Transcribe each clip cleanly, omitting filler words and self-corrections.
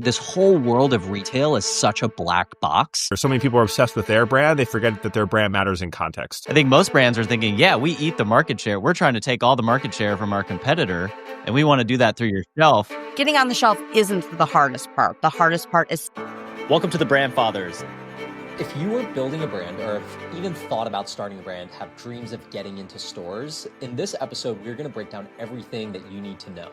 This whole world of retail is such a black box. So many people are obsessed with their brand, they forget that their brand matters in context. I think most brands are thinking, yeah, we eat the market share. We're trying to take all the market share from our competitor, and we want to do that through your shelf. Getting on the shelf isn't the hardest part. The hardest part is... Welcome to the Brand Fathers. If you are building a brand or have even thought about starting a brand, have dreams of getting into stores, in this episode, we're going to break down everything that you need to know.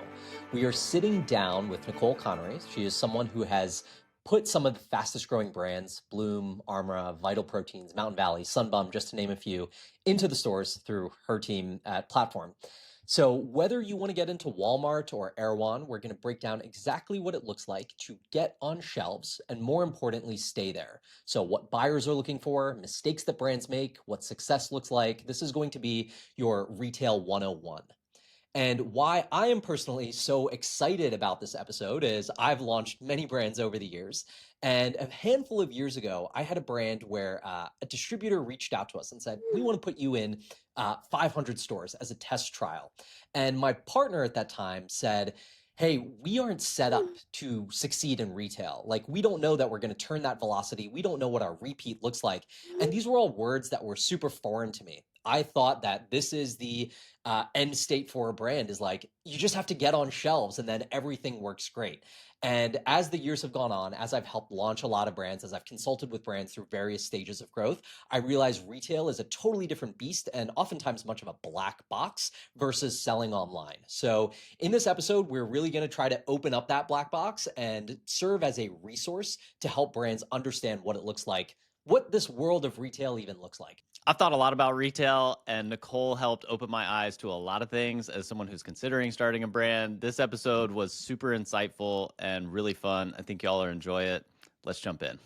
We are sitting down with Nicole Connery. She is someone who has put some of the fastest growing brands, Bloom, Armra, Vital Proteins, Mountain Valley, Sunbum, just to name a few, into the stores through her team at Platform. So whether you want to get into Walmart or Erewhon, we're going to break down exactly what it looks like to get on shelves and, more importantly, stay there. So what buyers are looking for, mistakes that brands make, what success looks like. This is going to be your Retail 101. And why I am personally so excited about this episode is I've launched many brands over the years. And a handful of years ago, I had a brand where a distributor reached out to us and said, we want to put you in 500 stores as a test trial. And my partner at that time said, hey, we aren't set up to succeed in retail. Like, we don't know that we're going to turn that velocity. We don't know what our repeat looks like. And these were all words that were super foreign to me. I thought that this is the end state for a brand, is like, you just have to get on shelves and then everything works great. And as the years have gone on, as I've helped launch a lot of brands, as I've consulted with brands through various stages of growth, I realize retail is a totally different beast and oftentimes much of a black box versus selling online. So in this episode, we're really going to try to open up that black box and serve as a resource to help brands understand what it looks like, what this world of retail even looks like. I've thought a lot about retail, and Nicole helped open my eyes to a lot of things as someone who's considering starting a brand. This episode was super insightful and really fun. I think y'all will enjoy it. Let's jump in.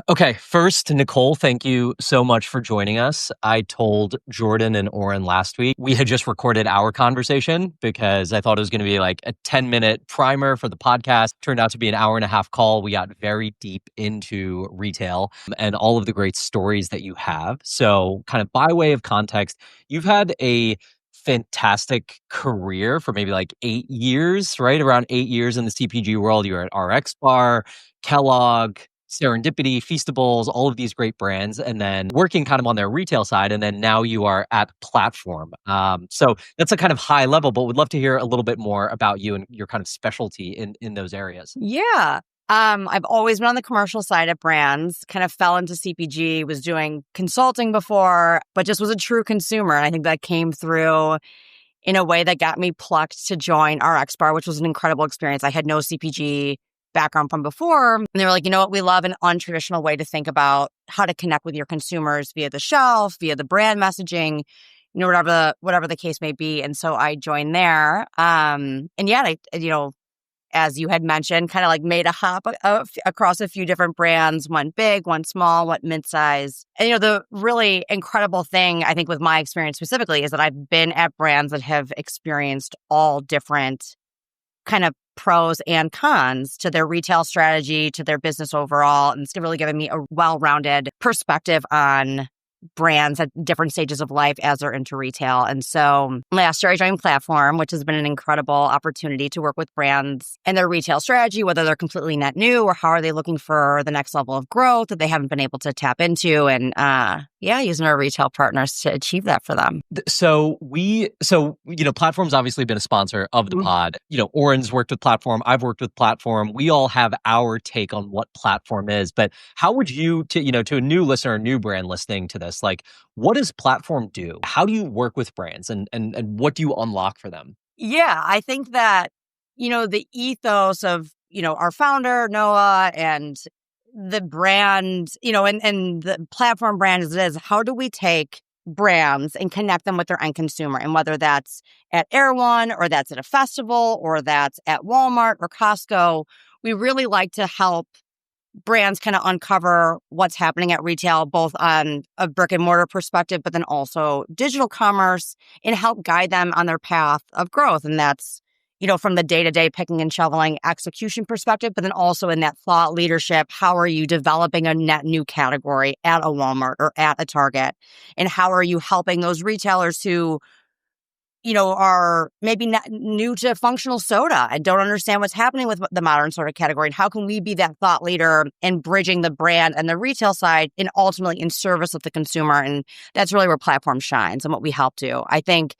Okay, first, Nicole, thank you so much for joining us. I told Jordan and Oren last week we had just recorded our conversation because I thought it was going to be like a 10-minute primer for the podcast. Turned out to be an hour-and-a-half call. We got very deep into retail and all of the great stories that you have. So kind of by way of context, you've had a fantastic career for maybe like 8 years, right? Around 8 years in the CPG world. You were at RX Bar, Kellogg, Serendipity, Feastables, all of these great brands, and then working kind of on their retail side. And then now you are at Platform. So that's a kind of high level, but would love to hear a little bit more about you and your kind of specialty in those areas. Yeah. I've always been on the commercial side of brands, kind of fell into CPG, was doing consulting before, but just was a true consumer. And I think that came through in a way that got me plucked to join RX Bar, which was an incredible experience. I had no CPG background from before. And they were like, you know what? We love an untraditional way to think about how to connect with your consumers via the shelf, via the brand messaging, you know, whatever the case may be. And so I joined there. And yeah, as you had mentioned, kind of like made a hop across a few different brands, one big, one small, one mid-size. And, the really incredible thing, I think, with my experience specifically is that I've been at brands that have experienced all different kind of pros and cons to their retail strategy, to their business overall. And it's really given me a well-rounded perspective on brands at different stages of life as they're into retail. And so last year I joined Platform, which has been an incredible opportunity to work with brands and their retail strategy, whether they're completely net new or how are they looking for the next level of growth that they haven't been able to tap into. And using our retail partners to achieve that for them. So Platform's obviously been a sponsor of the pod. Oren's worked with Platform. I've worked with Platform. We all have our take on what Platform is. But how would you, to a new listener, a new brand listening to this, like, what does Platform do? How do you work with brands and what do you unlock for them? Yeah, I think that, the ethos of, our founder, Noah, and the brand, and the Platform brand as it is, how do we take brands and connect them with their end consumer? And whether that's at Erewhon or that's at a festival or that's at Walmart or Costco, we really like to help brands kind of uncover what's happening at retail, both on a brick and mortar perspective, but then also digital commerce, and help guide them on their path of growth. And that's, from the day-to-day picking and shoveling execution perspective, but then also in that thought leadership, how are you developing a net new category at a Walmart or at a Target? And how are you helping those retailers who, are maybe not new to functional soda and don't understand what's happening with the modern soda category. And how can we be that thought leader in bridging the brand and the retail side and ultimately in service of the consumer? And that's really where Platform shines and what we help do. I think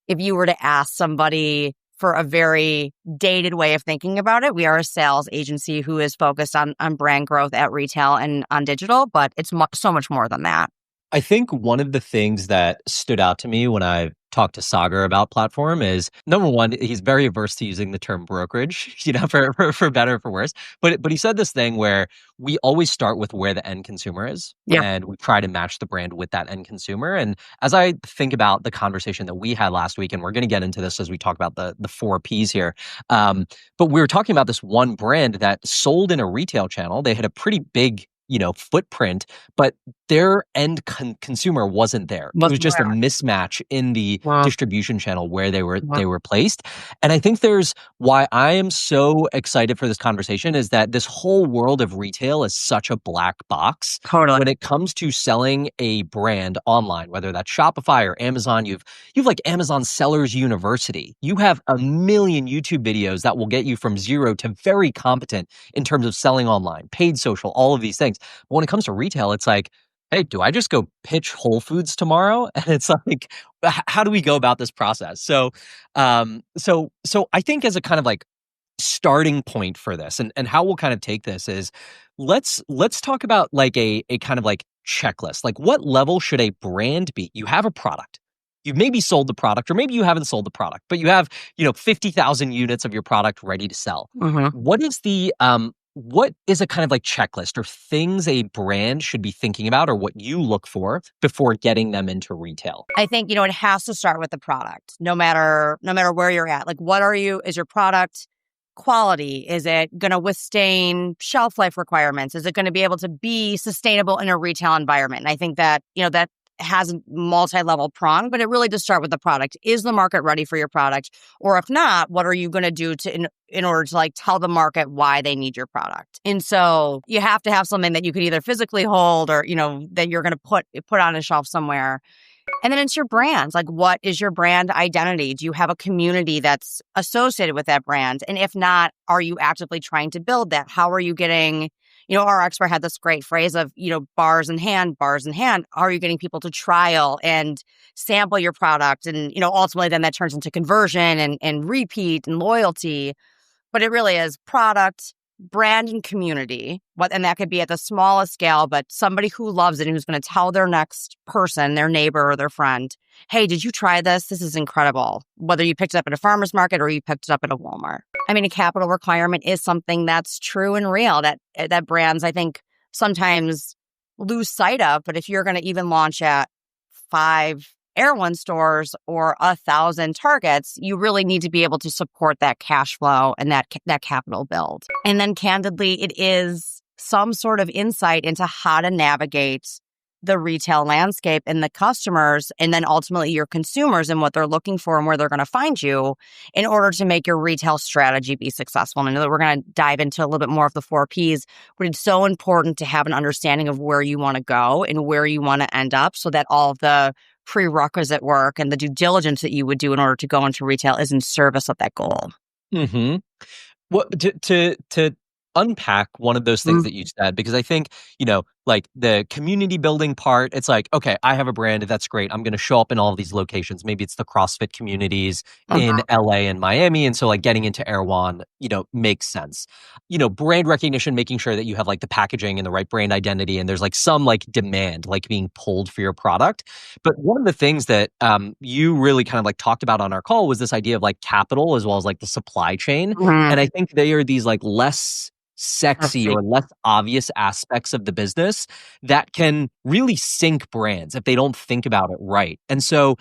if you were to ask somebody for a very dated way of thinking about it, we are a sales agency who is focused on brand growth at retail and on digital, but it's so much more than that. I think one of the things that stood out to me when I talked to Sagar about Platform is, number one, he's very averse to using the term brokerage, for better or for worse. But he said this thing where we always start with where the end consumer is, and we try to match the brand with that end consumer. And as I think about the conversation that we had last week, and we're going to get into this as we talk about the 4 Ps here, but we were talking about this one brand that sold in a retail channel. They had a pretty big footprint, but their end consumer wasn't there. It was just a mismatch in the distribution channel where they were placed. And I think there's why I am so excited for this conversation is that this whole world of retail is such a black box. Totally. When it comes to selling a brand online, whether that's Shopify or Amazon, you've like Amazon Sellers University. You have a million YouTube videos that will get you from zero to very competent in terms of selling online, paid social, all of these things. But when it comes to retail, it's like, hey, do I just go pitch Whole Foods tomorrow? And it's like, how do we go about this process? So I think as a kind of like starting point for this and how we'll kind of take this is let's talk about like a kind of like checklist. Like what level should a brand be? You have a product. You've maybe sold the product, or maybe you haven't sold the product, but you have, 50,000 units of your product ready to sell. What is a kind of like checklist or things a brand should be thinking about or what you look for before getting them into retail? I think, it has to start with the product, no matter where you're at. Like, is your product quality? Is it going to withstand shelf life requirements? Is it going to be able to be sustainable in a retail environment? And I think that, that has a multi-level prong, but it really does start with the product. Is the market ready for your product? Or if not, what are you going to do in order to like tell the market why they need your product? And so you have to have something that you can either physically hold or, that you're going to put on a shelf somewhere. And then it's your brands. Like, what is your brand identity? Do you have a community that's associated with that brand? And if not, are you actively trying to build that? How are you getting, our expert had this great phrase of, bars in hand. How are you getting people to trial and sample your product? And, ultimately then that turns into conversion and repeat and loyalty. But it really is product, brand, and community. And that could be at the smallest scale, but somebody who loves it and who's going to tell their next person, their neighbor or their friend, hey, did you try this? This is incredible. Whether you picked it up at a farmer's market or you picked it up at a Walmart. I mean, a capital requirement is something that's true and real that brands, I think, sometimes lose sight of. But if you're going to even launch at 5 Air One stores or 1,000 Targets, you really need to be able to support that cash flow and that capital build. And then candidly, it is some sort of insight into how to navigate the retail landscape and the customers, and then ultimately your consumers and what they're looking for and where they're going to find you in order to make your retail strategy be successful. And I know that we're going to dive into a little bit more of the 4 Ps, but it's so important to have an understanding of where you want to go and where you want to end up so that all of the prerequisite work and the due diligence that you would do in order to go into retail is in service of that goal. Well, to unpack one of those things that you said, because I think, like the community building part, it's like, okay, I have a brand. That's great. I'm going to show up in all of these locations. Maybe it's the CrossFit communities in LA and Miami. And so like getting into Erewhon, makes sense. Brand recognition, making sure that you have like the packaging and the right brand identity. And there's like some like demand, like being pulled for your product. But one of the things that you really kind of like talked about on our call was this idea of like capital as well as like the supply chain. And I think they are these like less sexy or less obvious aspects of the business that can really sink brands if they don't think about it right. And so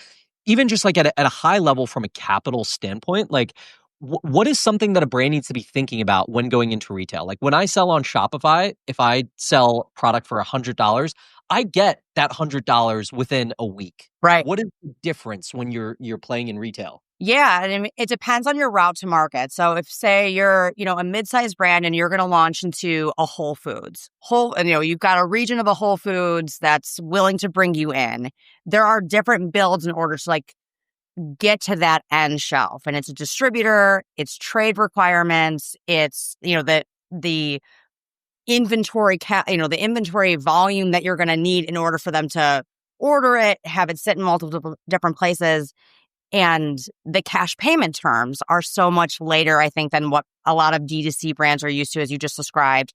even just like at a high level from a capital standpoint, like what is something that a brand needs to be thinking about when going into retail? Like when I sell on Shopify, if I sell product for $100, I get that $100 within a week. Right. What is the difference when you're playing in retail? Yeah, and I mean, it depends on your route to market. So if say you're, a mid-sized brand and you're going to launch into a Whole Foods, you've got a region of a Whole Foods that's willing to bring you in. There are different builds in order to like get to that end shelf. And it's a distributor, it's trade requirements, it's, the inventory the inventory volume that you're going to need in order for them to order it, have it sit in multiple different places. And the cash payment terms are so much later, I think, than what a lot of D2C brands are used to, as you just described.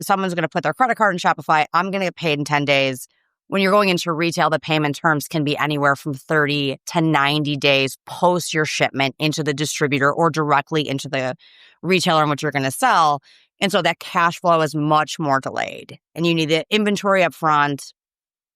Someone's going to put their credit card in Shopify. I'm going to get paid in 10 days. When you're going into retail, the payment terms can be anywhere from 30 to 90 days post your shipment into the distributor or directly into the retailer in which you're going to sell. And so that cash flow is much more delayed. And you need the inventory up front.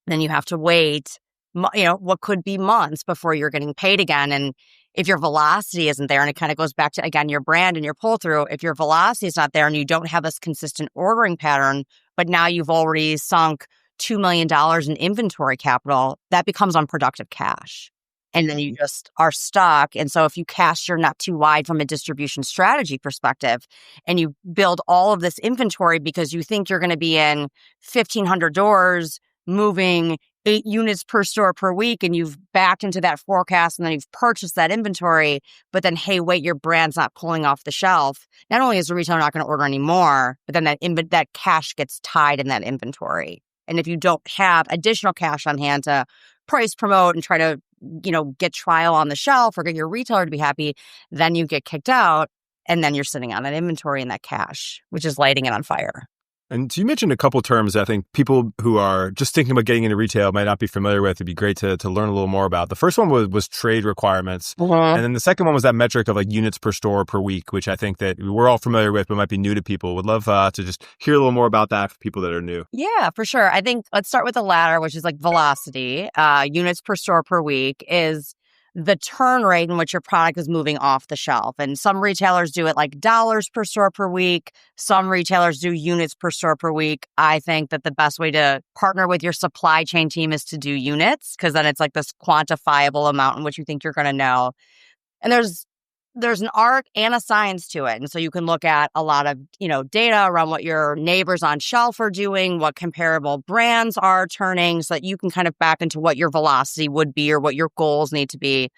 Then you have to wait, what could be months before you're getting paid again. And if your velocity isn't there, and it kind of goes back to, again, your brand and your pull through, if your velocity is not there and you don't have this consistent ordering pattern, but now you've already sunk $2 million in inventory capital, that becomes unproductive cash. And then you just are stuck. And so if you cast your net too wide from a distribution strategy perspective and you build all of this inventory because you think you're going to be in 1,500 doors moving 8 units per store per week, and you've backed into that forecast and then you've purchased that inventory, but then, hey, wait, your brand's not pulling off the shelf. Not only is the retailer not going to order anymore, but then that cash gets tied in that inventory. And if you don't have additional cash on hand to price promote and try to, get trial on the shelf or get your retailer to be happy, then you get kicked out. And then you're sitting on that inventory and that cash, which is lighting it on fire. And so you mentioned a couple terms that I think people who are just thinking about getting into retail might not be familiar with. It'd be great to learn a little more about. The first one was trade requirements. And then the second one was that metric of like units per store per week, which I think that we're all familiar with, but might be new to people. Would love to just hear a little more about that for people that are new. Yeah, for sure. I think let's start with the latter, which is like velocity. Units per store per week is the turn rate in which your product is moving off the shelf. And some retailers do it like dollars per store per week. Some retailers do units per store per week. I think that the best way to partner with your supply chain team is to do units, because then it's like this quantifiable amount in which you think you're going to know. And there's an art and a science to it. And so you can look at a lot of, data around what your neighbors on shelf are doing, what comparable brands are turning, so that you can kind of back into what your velocity would be or what your goals need to be.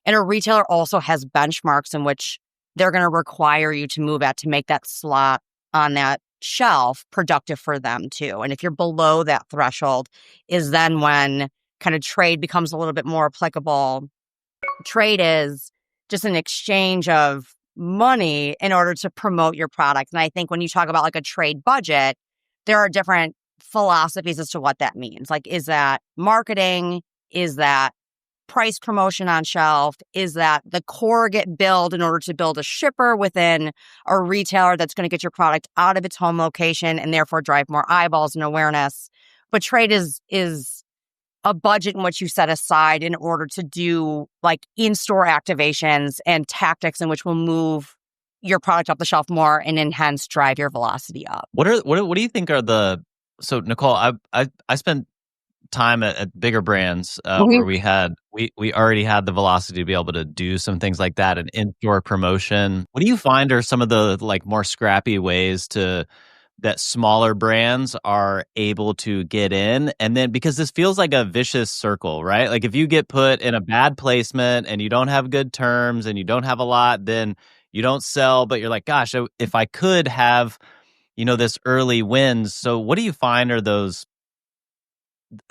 And a retailer also has benchmarks in which they're going to require you to move at to make that slot on that shelf productive for them too. And if you're below that threshold is then when kind of trade becomes a little bit more applicable. Trade is just an exchange of money in order to promote your product. And I think when you talk about like a trade budget, there are different philosophies as to what that means. Like, is that marketing? Is that price promotion on shelf? Is that the core get billed in order to build a shipper within a retailer that's going to get your product out of its home location and therefore drive more eyeballs and awareness? But trade is a budget in which you set aside in order to do like in-store activations and tactics in which will move your product up the shelf more and hence drive your velocity up. What do you think are so Nicole, I spent time at bigger brands where we already had the velocity to be able to do some things like that and in-store promotion. What do you find are some of the like more scrappy ways that smaller brands are able to get in? And then, because this feels like a vicious circle, right? Like if you get put in a bad placement and you don't have good terms and you don't have a lot, then you don't sell, but you're like, gosh, if I could have, this early wins. So what do you find are those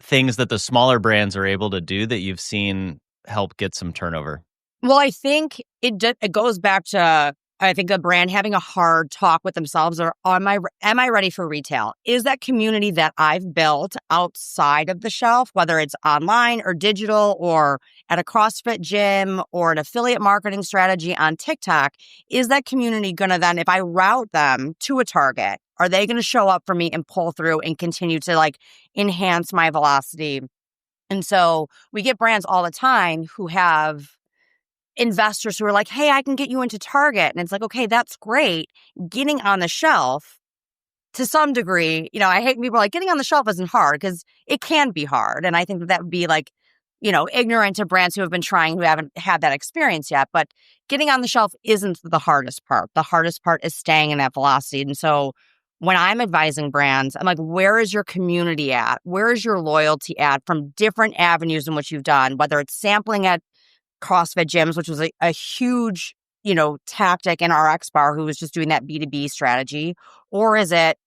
things that the smaller brands are able to do that you've seen help get some turnover? Well, I think it goes back to, I think, a brand having a hard talk with themselves, or am I ready for retail? Is that community that I've built outside of the shelf, whether it's online or digital or at a CrossFit gym or an affiliate marketing strategy on TikTok, is that community going to then, if I route them to a target, are they going to show up for me and pull through and continue to like enhance my velocity? And so we get brands all the time who have investors who are like, hey, I can get you into Target. And it's like, okay, that's great. Getting on the shelf to some degree, I hate people like getting on the shelf isn't hard, because it can be hard. And I think that would be like, ignorant to brands who have been trying, who haven't had that experience yet. But getting on the shelf isn't the hardest part. The hardest part is staying in that velocity. And so when I'm advising brands, I'm like, where is your community at? Where is your loyalty at from different avenues in which you've done, whether it's sampling at CrossFit gyms, which was a huge, tactic in our X bar who was just doing that B2B strategy? Or is it,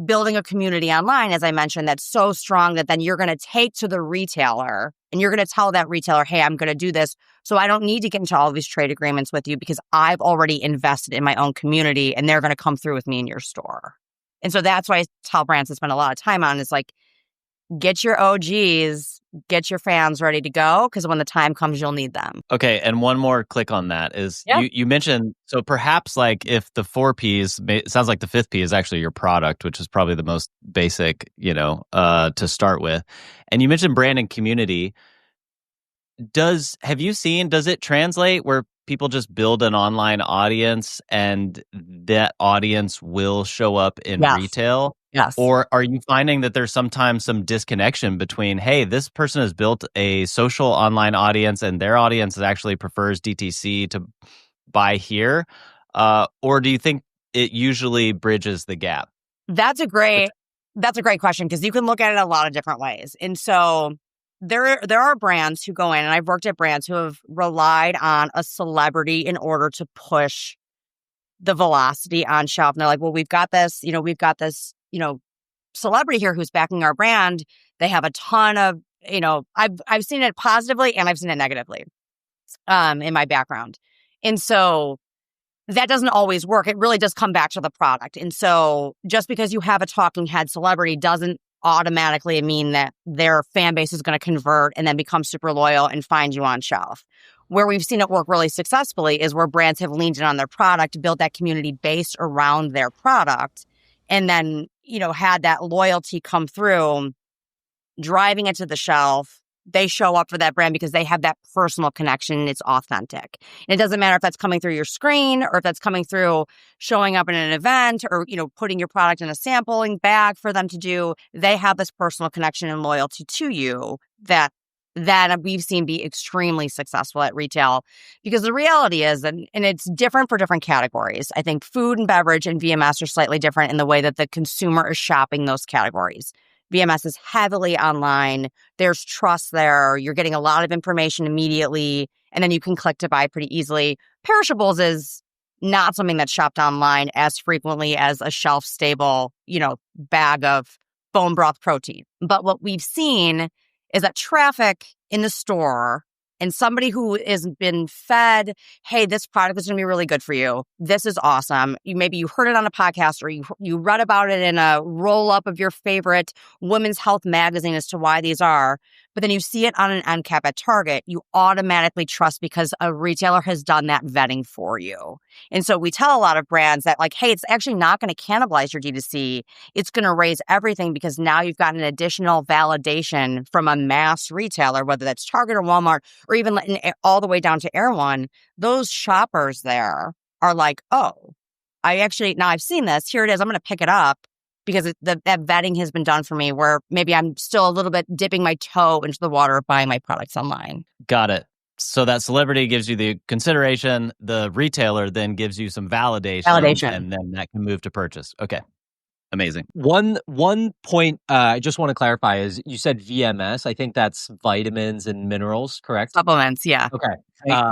building a community online, as I mentioned, that's so strong that then you're going to take to the retailer and you're going to tell that retailer, hey, I'm going to do this. So I don't need to get into all of these trade agreements with you because I've already invested in my own community and they're going to come through with me in your store. And so that's why I tell brands to spend a lot of time on is like, get your OGs, get your fans ready to go because when the time comes, you'll need them. Okay, and one more click on that is you mentioned, so perhaps like if the 4 Ps, it sounds like the 5th P is actually your product, which is probably the most basic, to start with. And you mentioned brand and community. Does it translate where people just build an online audience and that audience will show up in retail? Yes. Or are you finding that there's sometimes some disconnection between, hey, this person has built a social online audience and their audience actually prefers DTC to buy here? Or do you think it usually bridges the gap? That's a great question because you can look at it a lot of different ways. And so there are brands who go in, and I've worked at brands who have relied on a celebrity in order to push the velocity on shelf. And they're like, well, we've got this, celebrity here who's backing our brand. They have a ton of, I've seen it positively and I've seen it negatively in my background. And so that doesn't always work. It really does come back to the product. And so just because you have a talking head celebrity doesn't automatically mean that their fan base is going to convert and then become super loyal and find you on shelf. Where we've seen it work really successfully is where brands have leaned in on their product, built that community based around their product, and then, had that loyalty come through, driving it to the shelf. They show up for that brand because they have that personal connection and it's authentic. And it doesn't matter if that's coming through your screen or if that's coming through showing up in an event or, putting your product in a sampling bag for them to do. They have this personal connection and loyalty to you that we've seen be extremely successful at retail. Because the reality is, and it's different for different categories. I think food and beverage and VMS are slightly different in the way that the consumer is shopping those categories. VMS is heavily online. There's trust there. You're getting a lot of information immediately, and then you can click to buy pretty easily. Perishables is not something that's shopped online as frequently as a shelf-stable, bag of bone broth protein. But what we've seen is that traffic in the store and somebody who has been fed, hey, this product is going to be really good for you. This is awesome. Maybe you heard it on a podcast or you read about it in a roll-up of your favorite women's health magazine as to why these are. But then you see it on an end cap at Target, you automatically trust because a retailer has done that vetting for you. And so we tell a lot of brands that like, hey, it's actually not going to cannibalize your D2C. It's going to raise everything because now you've got an additional validation from a mass retailer, whether that's Target or Walmart, or even all the way down to Air One. Those shoppers there are like, oh, now I've seen this. Here it is. I'm going to pick it up. Because that vetting has been done for me where maybe I'm still a little bit dipping my toe into the water of buying my products online. Got it. So that celebrity gives you the consideration. The retailer then gives you some validation. And then that can move to purchase. Okay. Amazing. One point I just want to clarify is you said VMS. I think that's vitamins and minerals, correct? Supplements, yeah. Okay.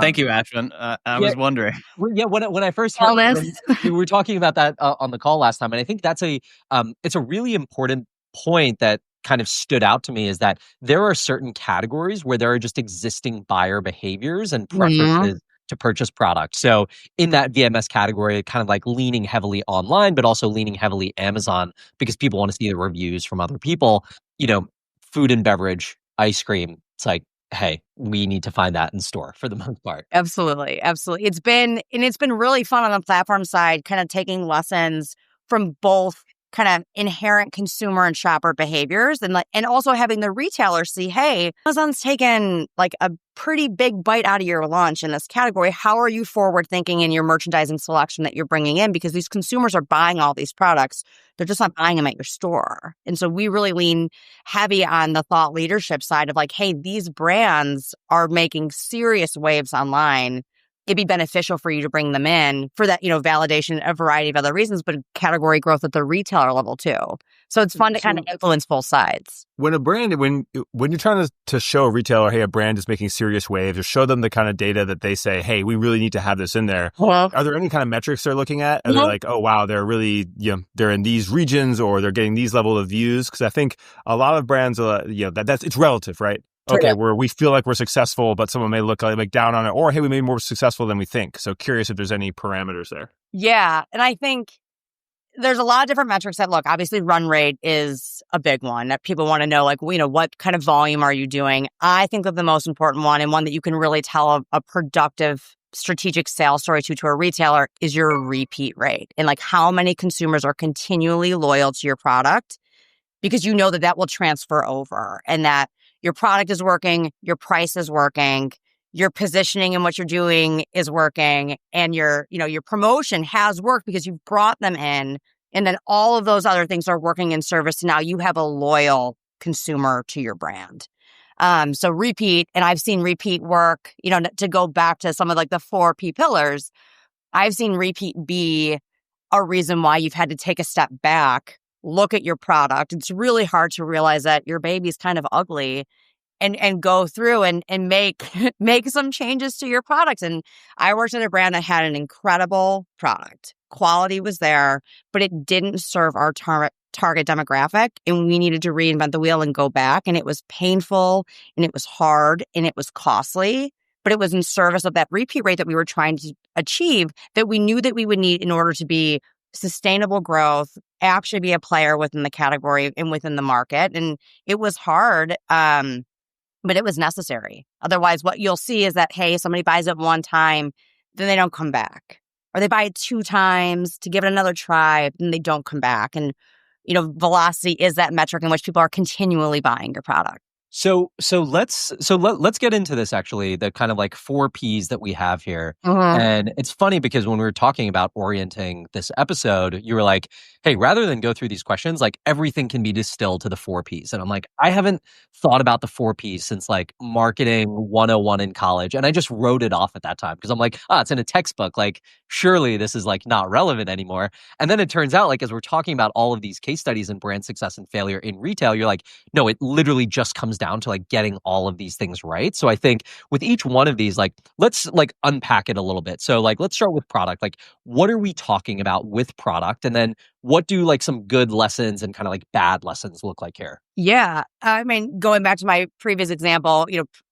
Thank you, Ashwin. I was wondering. Yeah, when I first heard we were talking about that on the call last time, and I think that's it's a really important point that kind of stood out to me is that there are certain categories where there are just existing buyer behaviors and preferences to purchase product. So in that VMS category, kind of like leaning heavily online, but also leaning heavily Amazon because people want to see the reviews from other people. Food and beverage, ice cream. It's like, hey, we need to find that in store for the most part. Absolutely. It's been really fun on the platform side, kind of taking lessons from both kind of inherent consumer and shopper behaviors and also having the retailer see, hey, Amazon's taken like a pretty big bite out of your lunch in this category. How are you forward thinking in your merchandising selection that you're bringing in? Because these consumers are buying all these products. They're just not buying them at your store. And so we really lean heavy on the thought leadership side of like, hey, these brands are making serious waves online it'd be beneficial for you to bring them in for that, validation, a variety of other reasons, but category growth at the retailer level too. So it's fun to kind of influence both sides. When you're trying to show a retailer, hey, a brand is making serious waves, or show them the kind of data that they say, hey, we really need to have this in there. Are there any kind of metrics they're looking at? Are they like, oh wow, they're really, they're in these regions, or they're getting these level of views? Because I think a lot of brands, that's it's relative, right? Okay, we feel like we're successful, but someone may look like down on it, or hey, we may be more successful than we think. So curious if there's any parameters there. Yeah, and I think there's a lot of different metrics that look. Obviously, run rate is a big one that people want to know. Like, what kind of volume are you doing? I think that the most important one, and one that you can really tell a productive strategic sales story to a retailer, is your repeat rate, and like how many consumers are continually loyal to your product, because you know that will transfer over, and that your product is working, your price is working, your positioning and what you're doing is working, and your promotion has worked because you've brought them in, and then all of those other things are working in service. Now you have a loyal consumer to your brand. So repeat, and I've seen repeat work, to go back to some of like the 4P pillars, I've seen repeat be a reason why you've had to take a step back, look at your product. It's really hard to realize that your baby's kind of ugly and go through and make make some changes to your product. And I worked at a brand that had an incredible product. Quality was there, but it didn't serve our target demographic. And we needed to reinvent the wheel and go back. And it was painful, and it was hard, and it was costly, but it was in service of that repeat rate that we were trying to achieve, that we knew that we would need in order to be sustainable growth, actually be a player within the category and within the market. And it was hard, but it was necessary. Otherwise, what you'll see is that, hey, somebody buys it one time, then they don't come back. Or they buy it 2 times to give it another try, and they don't come back. And, velocity is that metric in which people are continually buying your product. So let's get into this, actually, the kind of like 4 Ps that we have here. And it's funny because when we were talking about orienting this episode, you were like, hey, rather than go through these questions, like everything can be distilled to the 4 Ps. And I'm like, I haven't thought about the 4 Ps since like marketing 101 in college. And I just wrote it off at that time because I'm like, it's in a textbook. Like, surely this is like not relevant anymore. And then it turns out, like, as we're talking about all of these case studies in brand success and failure in retail, you're like, no, it literally just comes down to like getting all of these things right. So I think with each one of these, like, let's like unpack it a little bit. So like, let's start with product. Like, what are we talking about with product? And then what do like some good lessons and kind of like bad lessons look like here? Yeah. I mean, going back to my previous example,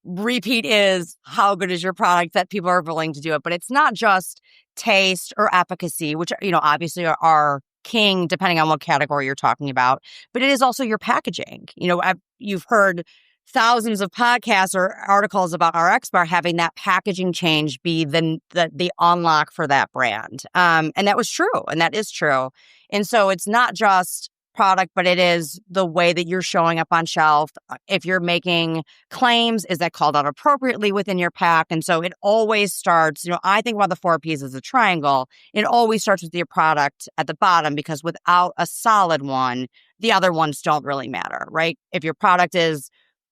repeat is how good is your product that people are willing to do it. But it's not just taste or efficacy, which, obviously are king depending on what category you're talking about. But it is also your packaging. You've heard thousands of podcasts or articles about RX Bar having that packaging change be the unlock for that brand. And that was true. And that is true. And so it's not just product, but it is the way that you're showing up on shelf. If you're making claims, is that called out appropriately within your pack? And so it always starts, I think about the 4 Ps as a triangle. It always starts with your product at the bottom, because without a solid one, the other ones don't really matter, right? If your product is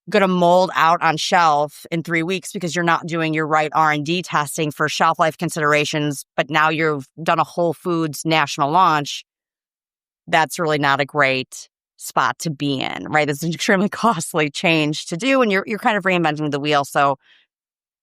going to mold out on shelf in 3 weeks because you're not doing your right R&D testing for shelf life considerations, but now you've done a Whole Foods national launch, that's really not a great spot to be in, right? It's an extremely costly change to do, and you're kind of reinventing the wheel. So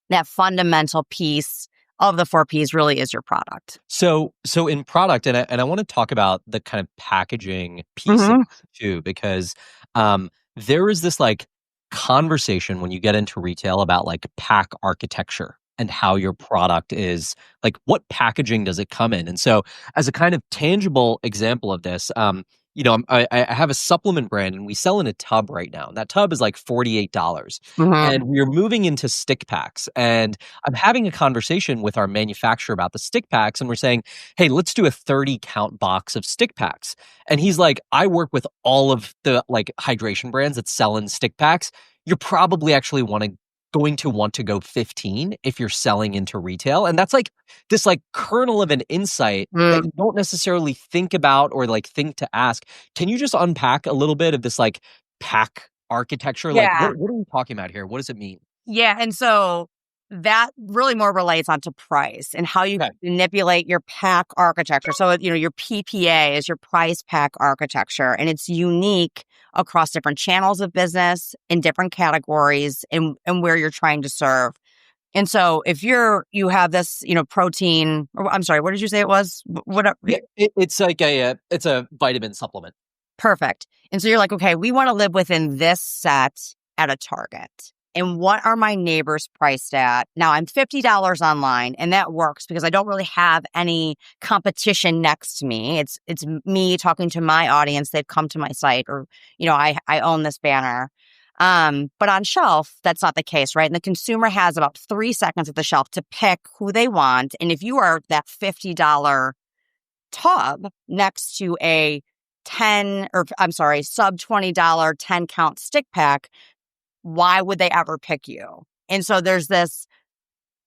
that fundamental piece of the 4 Ps really is your product. So in product, and I want to talk about the kind of packaging piece of it too, because there is this like conversation when you get into retail about like pack architecture and how your product is, like, what packaging does it come in? And so as a kind of tangible example of this, I have a supplement brand and we sell in a tub right now. And that tub is like $48. And we're moving into stick packs. And I'm having a conversation with our manufacturer about the stick packs. And we're saying, hey, let's do a 30 count box of stick packs. And he's like, I work with all of the like hydration brands that sell in stick packs. You're probably actually going to want to go 15 if you're selling into retail. And that's like this like kernel of an insight that you don't necessarily think about or like think to ask. Can you just unpack a little bit of this like pack architecture? Yeah. Like what are we talking about here? What does it mean? Yeah. And so that really more relates onto price and how you Okay. manipulate your pack architecture. So, your PPA is your price pack architecture, and it's unique across different channels of business in different categories and where you're trying to serve. And so if you have this, protein, or I'm sorry, what did you say it was? Whatever. Yeah, it's like it's a vitamin supplement. Perfect. And so you're like, okay, we want to live within this set at a Target. And what are my neighbors priced at? Now I'm $50 online, and that works because I don't really have any competition next to me. It's me talking to my audience. They've come to my site, or I own this banner. But on shelf, that's not the case, right? And the consumer has about 3 seconds at the shelf to pick who they want. And if you are that $50 tub next to a sub $20 10 count stick pack, why would they ever pick you? And so there's this,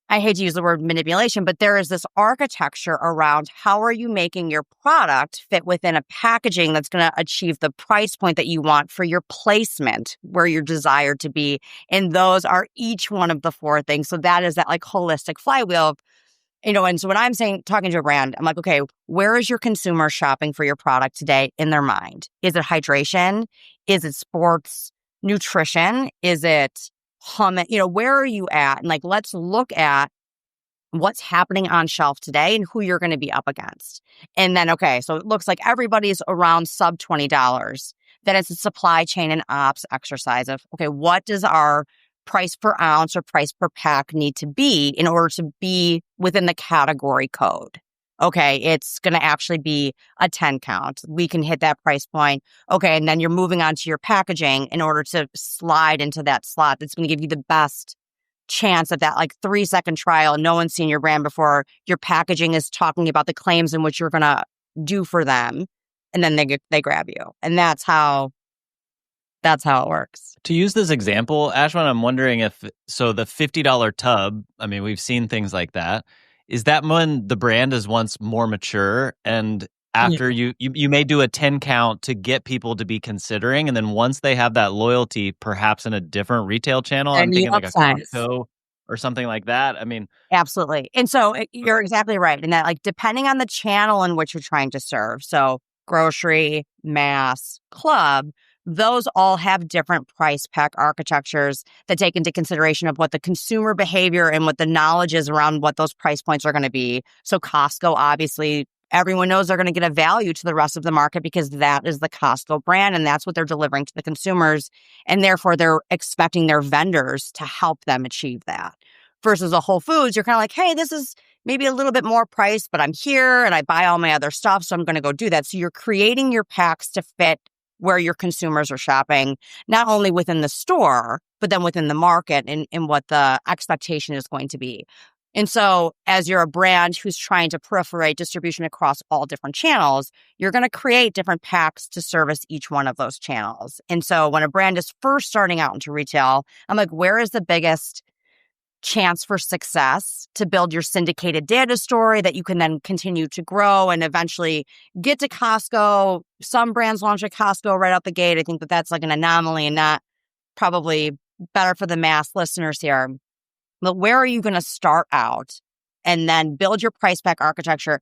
I hate to use the word manipulation, but there is this architecture around how are you making your product fit within a packaging that's going to achieve the price point that you want for your placement where you're desired to be. And those are each one of the 4 things. So that is that like holistic flywheel. And so when I'm talking to a brand, I'm like, okay, where is your consumer shopping for your product today in their mind? Is it hydration? Is it sports nutrition? Is it hummus? Where are you at? And like, let's look at what's happening on shelf today and who you're going to be up against. And then, okay, so it looks like everybody's around sub $20. Then it's a supply chain and ops exercise of, okay, what does our price per ounce or price per pack need to be in order to be within the category code? Okay, it's going to actually be a 10 count. We can hit that price point. Okay, and then you're moving on to your packaging in order to slide into that slot that's going to give you the best chance at that like 3-second trial. No one's seen your brand before. Your packaging is talking about the claims in which you're going to do for them. And then they grab you. And that's how it works. To use this example, Ashwin, I'm wondering if the $50 tub, I mean, we've seen things like that. Is that when the brand is once more mature and after you may do a 10 count to get people to be considering, and then once they have that loyalty, perhaps in a different retail channel, I'm thinking like a Costco or something like that. I mean, absolutely. And so you're exactly right in that, like, depending on the channel in which you're trying to serve, so grocery, mass, club, those all have different price pack architectures that take into consideration of what the consumer behavior and what the knowledge is around what those price points are going to be. So Costco, obviously, everyone knows they're going to get a value to the rest of the market because that is the Costco brand and that's what they're delivering to the consumers. And therefore, they're expecting their vendors to help them achieve that. Versus a Whole Foods, you're kind of like, hey, this is maybe a little bit more price, but I'm here and I buy all my other stuff, so I'm going to go do that. So you're creating your packs to fit where your consumers are shopping, not only within the store, but then within the market and what the expectation is going to be. And so as you're a brand who's trying to proliferate distribution across all different channels, you're going to create different packs to service each one of those channels. And so when a brand is first starting out into retail, I'm like, where is the biggest chance for success to build your syndicated data story that you can then continue to grow and eventually get to Costco? Some brands launch at Costco right out the gate. I think that that's like an anomaly and not probably better for the mass listeners here. But where are you going to start out and then build your price pack architecture?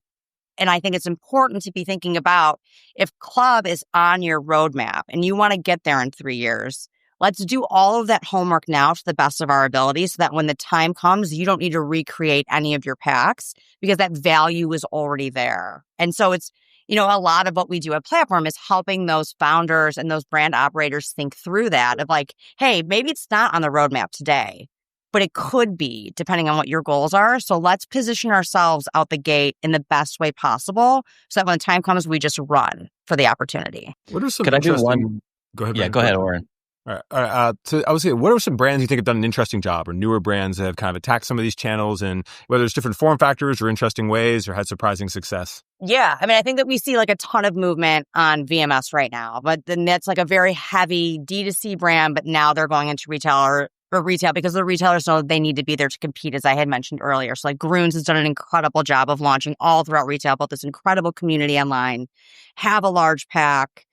And I think it's important to be thinking about if club is on your roadmap and you want to get there in 3 years, let's do all of that homework now to the best of our ability so that when the time comes, you don't need to recreate any of your packs because that value is already there. And so it's, a lot of what we do at Platform is helping those founders and those brand operators think through that of like, hey, maybe it's not on the roadmap today, but it could be depending on what your goals are. So let's position ourselves out the gate in the best way possible so that when the time comes, we just run for the opportunity. What are some could I do one? Go ahead. Yeah, go ahead, Oren. All right. So I would say, what are some brands you think have done an interesting job or newer brands that have kind of attacked some of these channels and whether it's different form factors or interesting ways or had surprising success? Yeah. I mean, I think that we see like a ton of movement on VMS right now, but then that's like a very heavy D2C brand, but now they're going into retail or retail because the retailers know they need to be there to compete, as I had mentioned earlier. So like Groons has done an incredible job of launching all throughout retail, built this incredible community online, have a large pack,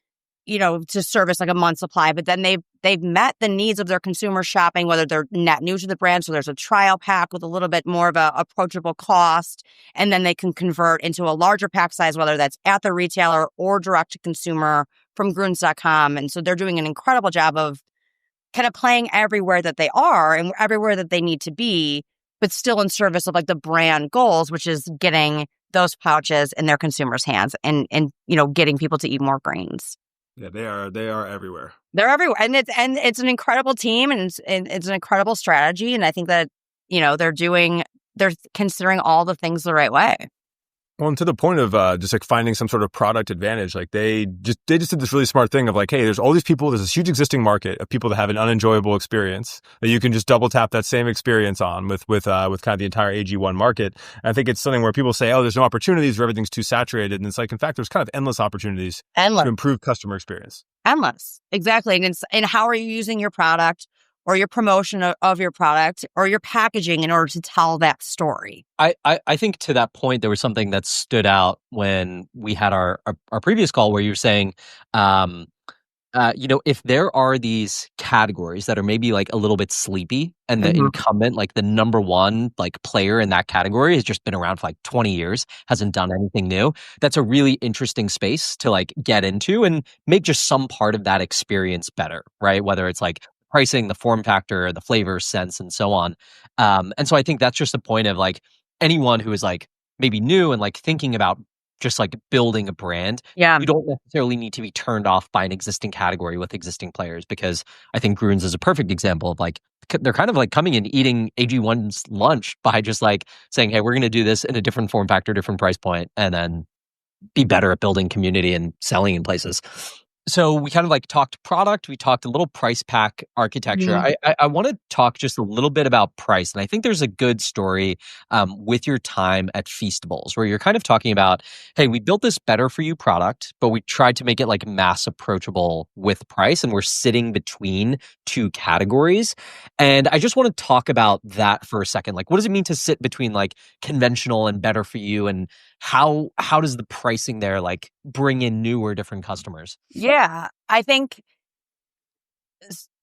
to service like a month's supply, but then they've met the needs of their consumer shopping, whether they're net new to the brand. So there's a trial pack with a little bit more of a approachable cost, and then they can convert into a larger pack size, whether that's at the retailer or direct to consumer from Grüns.com. And so they're doing an incredible job of kind of playing everywhere that they are and everywhere that they need to be, but still in service of like the brand goals, which is getting those pouches in their consumers' hands and getting people to eat more greens. Yeah, they are everywhere. They're everywhere, and it's an incredible team, and it's an incredible strategy. And I think that they're considering all the things the right way. Well, and to the point of just like finding some sort of product advantage, like they just did this really smart thing of like, hey, there's all these people, there's this huge existing market of people that have an unenjoyable experience that you can just double tap that same experience on with kind of the entire AG1 market. And I think it's something where people say, oh, there's no opportunities or everything's too saturated, and it's like, in fact, there's kind of endless opportunities to improve customer experience. Endless, exactly. And how are you using your product or your promotion of your product or your packaging in order to tell that story? I think to that point, there was something that stood out when we had our previous call where you were saying, if there are these categories that are maybe like a little bit sleepy and the incumbent, like the number one like player in that category has just been around for like 20 years, hasn't done anything new. That's a really interesting space to like get into and make just some part of that experience better, right? Whether it's like pricing, the form factor, the flavor, sense, and so on. And so I think that's just the point of like anyone who is like maybe new and like thinking about just like building a brand. Yeah. You don't necessarily need to be turned off by an existing category with existing players, because I think Grüns is a perfect example of like, they're kind of like coming and eating AG1's lunch by just like saying, hey, we're going to do this in a different form factor, different price point, and then be better at building community and selling in places. So we kind of like talked product, we talked a little price pack architecture. I want to talk just a little bit about price. And I think there's a good story with your time at Feastables where you're kind of talking about, hey, we built this better for you product, but we tried to make it like mass approachable with price. And we're sitting between two categories. And I just want to talk about that for a second. Like, what does it mean to sit between like conventional and better for you? And how does the pricing there like bring in new or different customers? Yeah, I think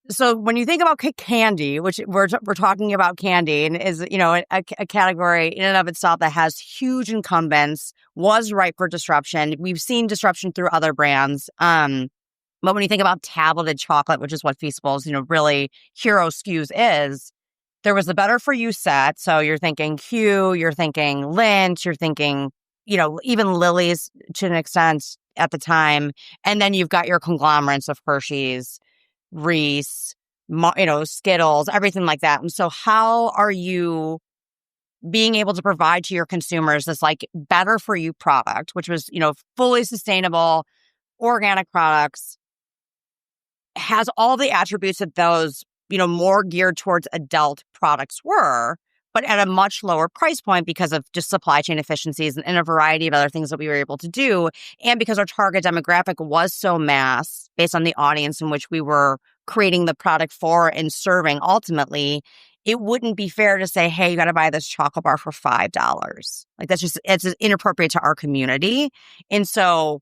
so. When you think about candy, which we're talking about candy, and is a category in and of itself that has huge incumbents, was ripe for disruption. We've seen disruption through other brands. But when you think about tableted chocolate, which is what Feastables, really hero SKUs is, there was the better for you set. So you're thinking Q, you're thinking Lindt, you're thinking, even Lily's to an extent at the time. And then you've got your conglomerates of Hershey's, Reese, Skittles, everything like that. And so how are you being able to provide to your consumers this like better for you product, which was, fully sustainable, organic products, has all the attributes that those, more geared towards adult products were, but at a much lower price point because of just supply chain efficiencies and a variety of other things that we were able to do. And because our target demographic was so mass based on the audience in which we were creating the product for and serving ultimately, it wouldn't be fair to say, hey, you got to buy this chocolate bar for $5. Like it's inappropriate to our community. And so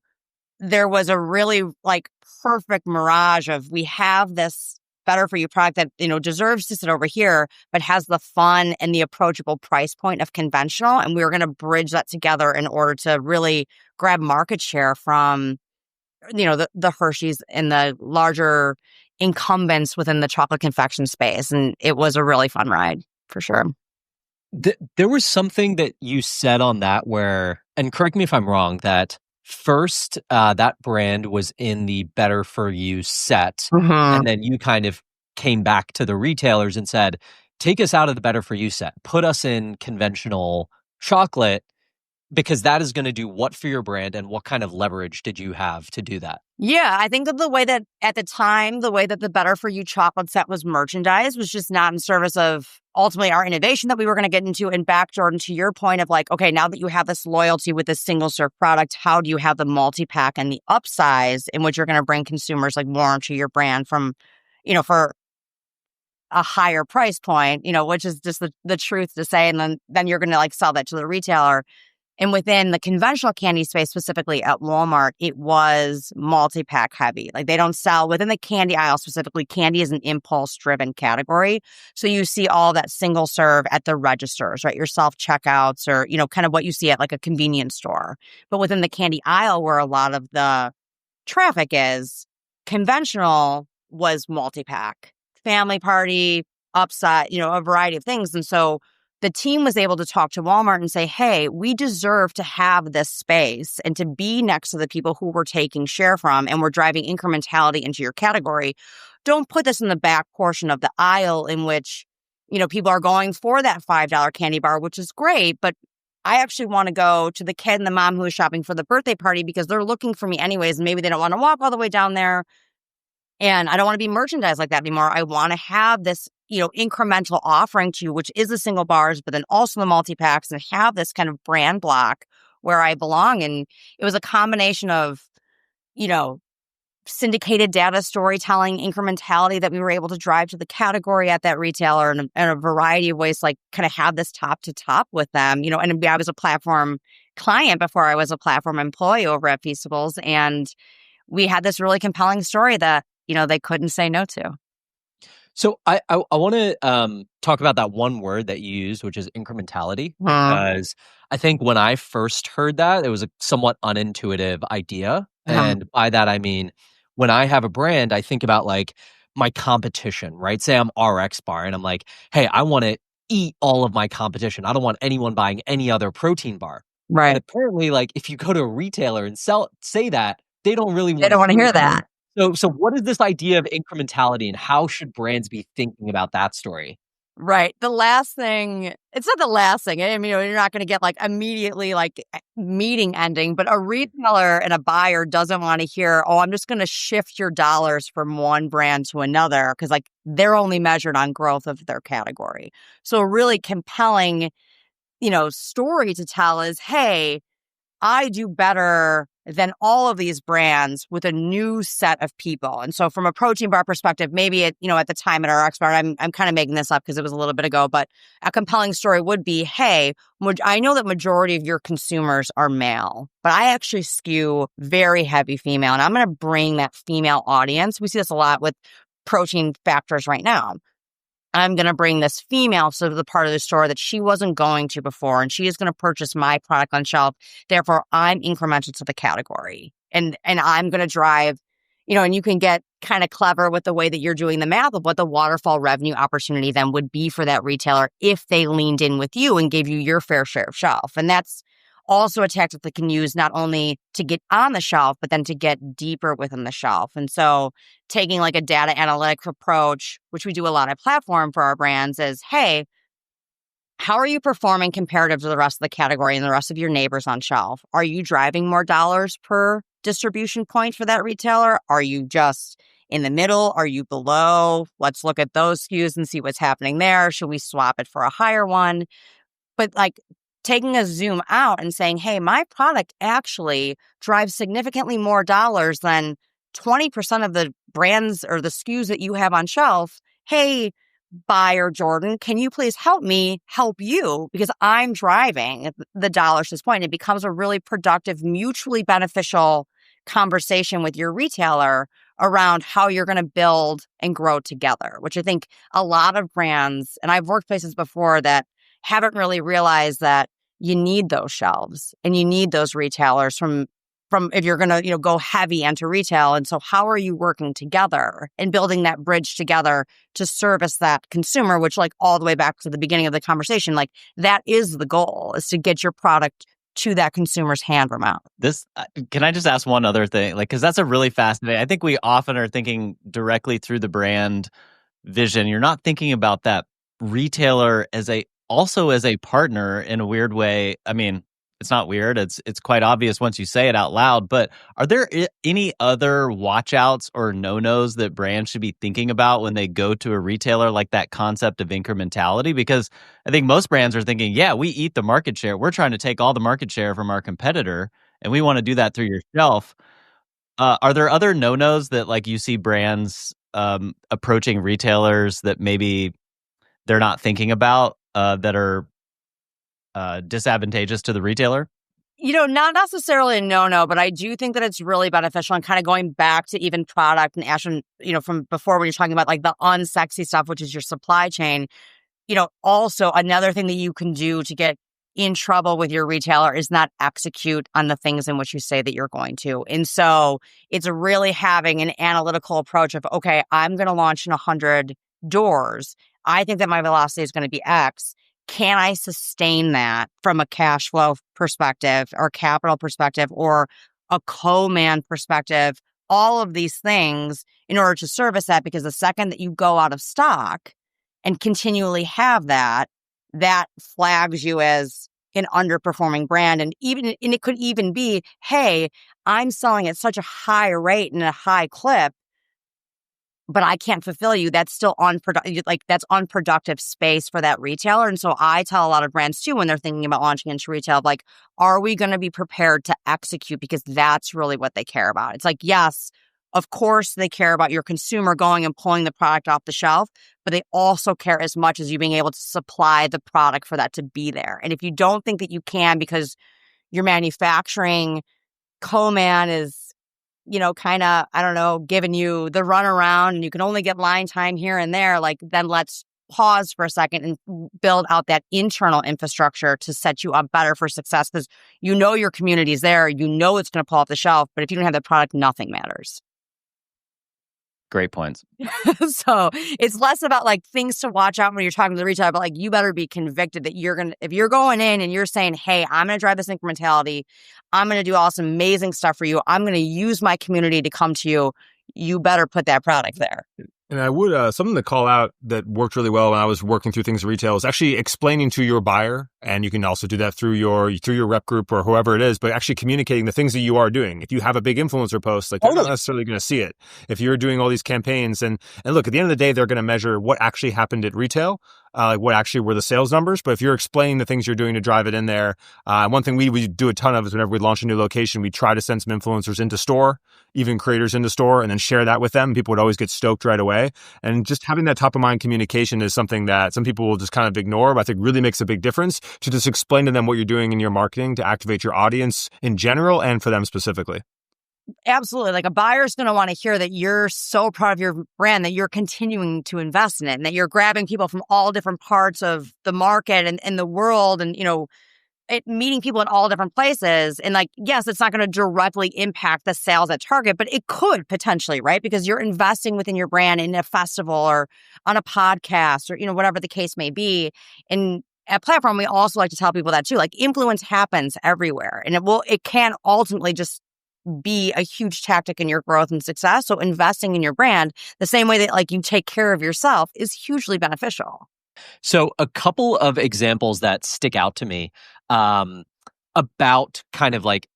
there was a really like perfect mirage of, we have this better for you product that, deserves to sit over here, but has the fun and the approachable price point of conventional. And we were going to bridge that together in order to really grab market share from, the Hershey's and the larger incumbents within the chocolate confection space. And it was a really fun ride for sure. There was something that you said on that where, and correct me if I'm wrong, that first, that brand was in the better for you set. And then you kind of came back to the retailers and said, take us out of the better for you set, put us in conventional chocolate, because that is going to do what for your brand, and what kind of leverage did you have to do that? Yeah, I think that the way that at the time, the way that the better for you chocolate set was merchandised was just not in service of ultimately our innovation that we were going to get into. And back, Jordan, to your point of like, okay, now that you have this loyalty with this single serve product, how do you have the multi-pack and the upsize in which you're going to bring consumers like more into your brand from, for a higher price point, which is just the truth to say. And then you're going to like sell that to the retailer. And within the conventional candy space, specifically at Walmart, it was multi-pack heavy. Like they don't sell within the candy aisle specifically. Candy is an impulse-driven category. So you see all that single serve at the registers, right? Your self-checkouts or, kind of what you see at like a convenience store. But within the candy aisle where a lot of the traffic is, conventional was multi-pack, family party, upside, a variety of things. And so the team was able to talk to Walmart and say, hey, we deserve to have this space and to be next to the people who we're taking share from and we're driving incrementality into your category. Don't put this in the back portion of the aisle in which, people are going for that $5 candy bar, which is great, but I actually want to go to the kid and the mom who is shopping for the birthday party because they're looking for me anyways. And maybe they don't want to walk all the way down there. And I don't want to be merchandised like that anymore. I want to have this, incremental offering to you, which is the single bars, but then also the multi-packs and have this kind of brand block where I belong. And it was a combination of, syndicated data storytelling, incrementality that we were able to drive to the category at that retailer in a variety of ways, like kind of have this top to top with them, and I was a platform client before I was a platform employee over at Feastables. And we had this really compelling story that, they couldn't say no to. So I want to talk about that one word that you used, which is incrementality, because I think when I first heard that, it was a somewhat unintuitive idea. And by that, I mean, when I have a brand, I think about like my competition, right? Say I'm RX Bar and I'm like, hey, I want to eat all of my competition. I don't want anyone buying any other protein bar. Right. And apparently, like if you go to a retailer and say that, they don't really They don't want to hear that. So what is this idea of incrementality and how should brands be thinking about that story? Right. The last thing, it's not the last thing. I mean, you're not going to get like immediately like meeting ending, but a retailer and a buyer doesn't want to hear, oh, I'm just going to shift your dollars from one brand to another because like they're only measured on growth of their category. So a really compelling, story to tell is, hey, I do better than all of these brands with a new set of people. And so from a protein bar perspective, maybe at the time at our expert, I'm kind of making this up because it was a little bit ago, but a compelling story would be, hey, I know that majority of your consumers are male, but I actually skew very heavy female. And I'm going to bring that female audience. We see this a lot with protein factors right now. I'm going to bring this female to the part of the store that she wasn't going to before, and she is going to purchase my product on shelf. Therefore, I'm incremental to the category. And I'm going to drive, and you can get kind of clever with the way that you're doing the math of what the waterfall revenue opportunity then would be for that retailer if they leaned in with you and gave you your fair share of shelf. And that's also a tactic that can use not only to get on the shelf, but then to get deeper within the shelf. And so taking like a data analytic approach, which we do a lot of platform for our brands, is, hey, how are you performing comparative to the rest of the category and the rest of your neighbors on shelf? Are you driving more dollars per distribution point for that retailer? Are you just in the middle? Are you below? Let's look at those SKUs and see what's happening there. Should we swap it for a higher one? But like taking a zoom out and saying, hey, my product actually drives significantly more dollars than 20% of the brands or the SKUs that you have on shelf. Hey, buyer Jordan, can you please help me help you? Because I'm driving the dollars to this point. It becomes a really productive, mutually beneficial conversation with your retailer around how you're going to build and grow together, which I think a lot of brands, and I've worked places before that haven't really realized that you need those shelves and you need those retailers from if you're going to, go heavy into retail. And so how are you working together and building that bridge together to service that consumer, which like all the way back to the beginning of the conversation, like that is the goal, is to get your product to that consumer's hand or mouth. This can I just ask one other thing? Like, because that's a really fascinating. I think we often are thinking directly through the brand vision. You're not thinking about that retailer also as a partner in a weird way. I mean, it's not weird. It's quite obvious once you say it out loud. But are there any other watch outs or no-nos that brands should be thinking about when they go to a retailer, like that concept of incrementality? Because I think most brands are thinking, yeah, we eat the market share. We're trying to take all the market share from our competitor, and we want to do that through your shelf. Are there other no-nos that like you see brands approaching retailers that maybe they're not thinking about that are disadvantageous to the retailer? Not necessarily a no, but I do think that it's really beneficial, and kind of going back to even product and Ashton, from before when you're talking about like the unsexy stuff, which is your supply chain. Also another thing that you can do to get in trouble with your retailer is not execute on the things in which you say that you're going to. And so it's really having an analytical approach of, okay, I'm going to launch in 100 doors. I think that my velocity is going to be X. Can I sustain that from a cash flow perspective or capital perspective or a co-man perspective? All of these things in order to service that, because the second that you go out of stock and continually have that flags you as an underperforming brand. And it could even be, hey, I'm selling at such a high rate and a high clip, but I can't fulfill you. That's still that's unproductive space for that retailer. And so I tell a lot of brands too, when they're thinking about launching into retail, like, are we going to be prepared to execute? Because that's really what they care about. It's like, yes, of course they care about your consumer going and pulling the product off the shelf, but they also care as much as you being able to supply the product for that to be there. And if you don't think that you can because your manufacturing co-man is, kind of, I don't know, giving you the runaround and you can only get line time here and there, like, then let's pause for a second and build out that internal infrastructure to set you up better for success, because your community's there, it's going to pull off the shelf, but if you don't have the product, nothing matters. Great points. So it's less about like things to watch out when you're talking to the retailer, but like you better be convicted that if you're going in and you're saying, hey, I'm going to drive this incrementality, I'm going to do all this amazing stuff for you, I'm going to use my community to come to you, you better put that product there. And I would, something to call out that worked really well when I was working through things in retail is actually explaining to your buyer, and you can also do that through your rep group or whoever it is, but actually communicating the things that you are doing. If you have a big influencer post, like, they're not necessarily going to see it. If you're doing all these campaigns and look, at the end of the day, they're going to measure what actually happened at retail, what actually were the sales numbers. But if you're explaining the things you're doing to drive it in there, one thing we do a ton of is whenever we launch a new location, we try to send some influencers into store, even creators into store, and then share that with them. People would always get stoked right away. And just having that top of mind communication is something that some people will just kind of ignore, but I think really makes a big difference to just explain to them what you're doing in your marketing to activate your audience in general and for them specifically. Absolutely. Like, a buyer's going to want to hear that you're so proud of your brand, that you're continuing to invest in it, and that you're grabbing people from all different parts of the market and the world, and, meeting people in all different places. And like, yes, it's not going to directly impact the sales at Target, but it could potentially, right? Because you're investing within your brand in a festival or on a podcast or, whatever the case may be. And at Platform, we also like to tell people that too, like, influence happens everywhere, and it can ultimately just be a huge tactic in your growth and success. So investing in your brand the same way that like you take care of yourself is hugely beneficial. So a couple of examples that stick out to me about kind of like,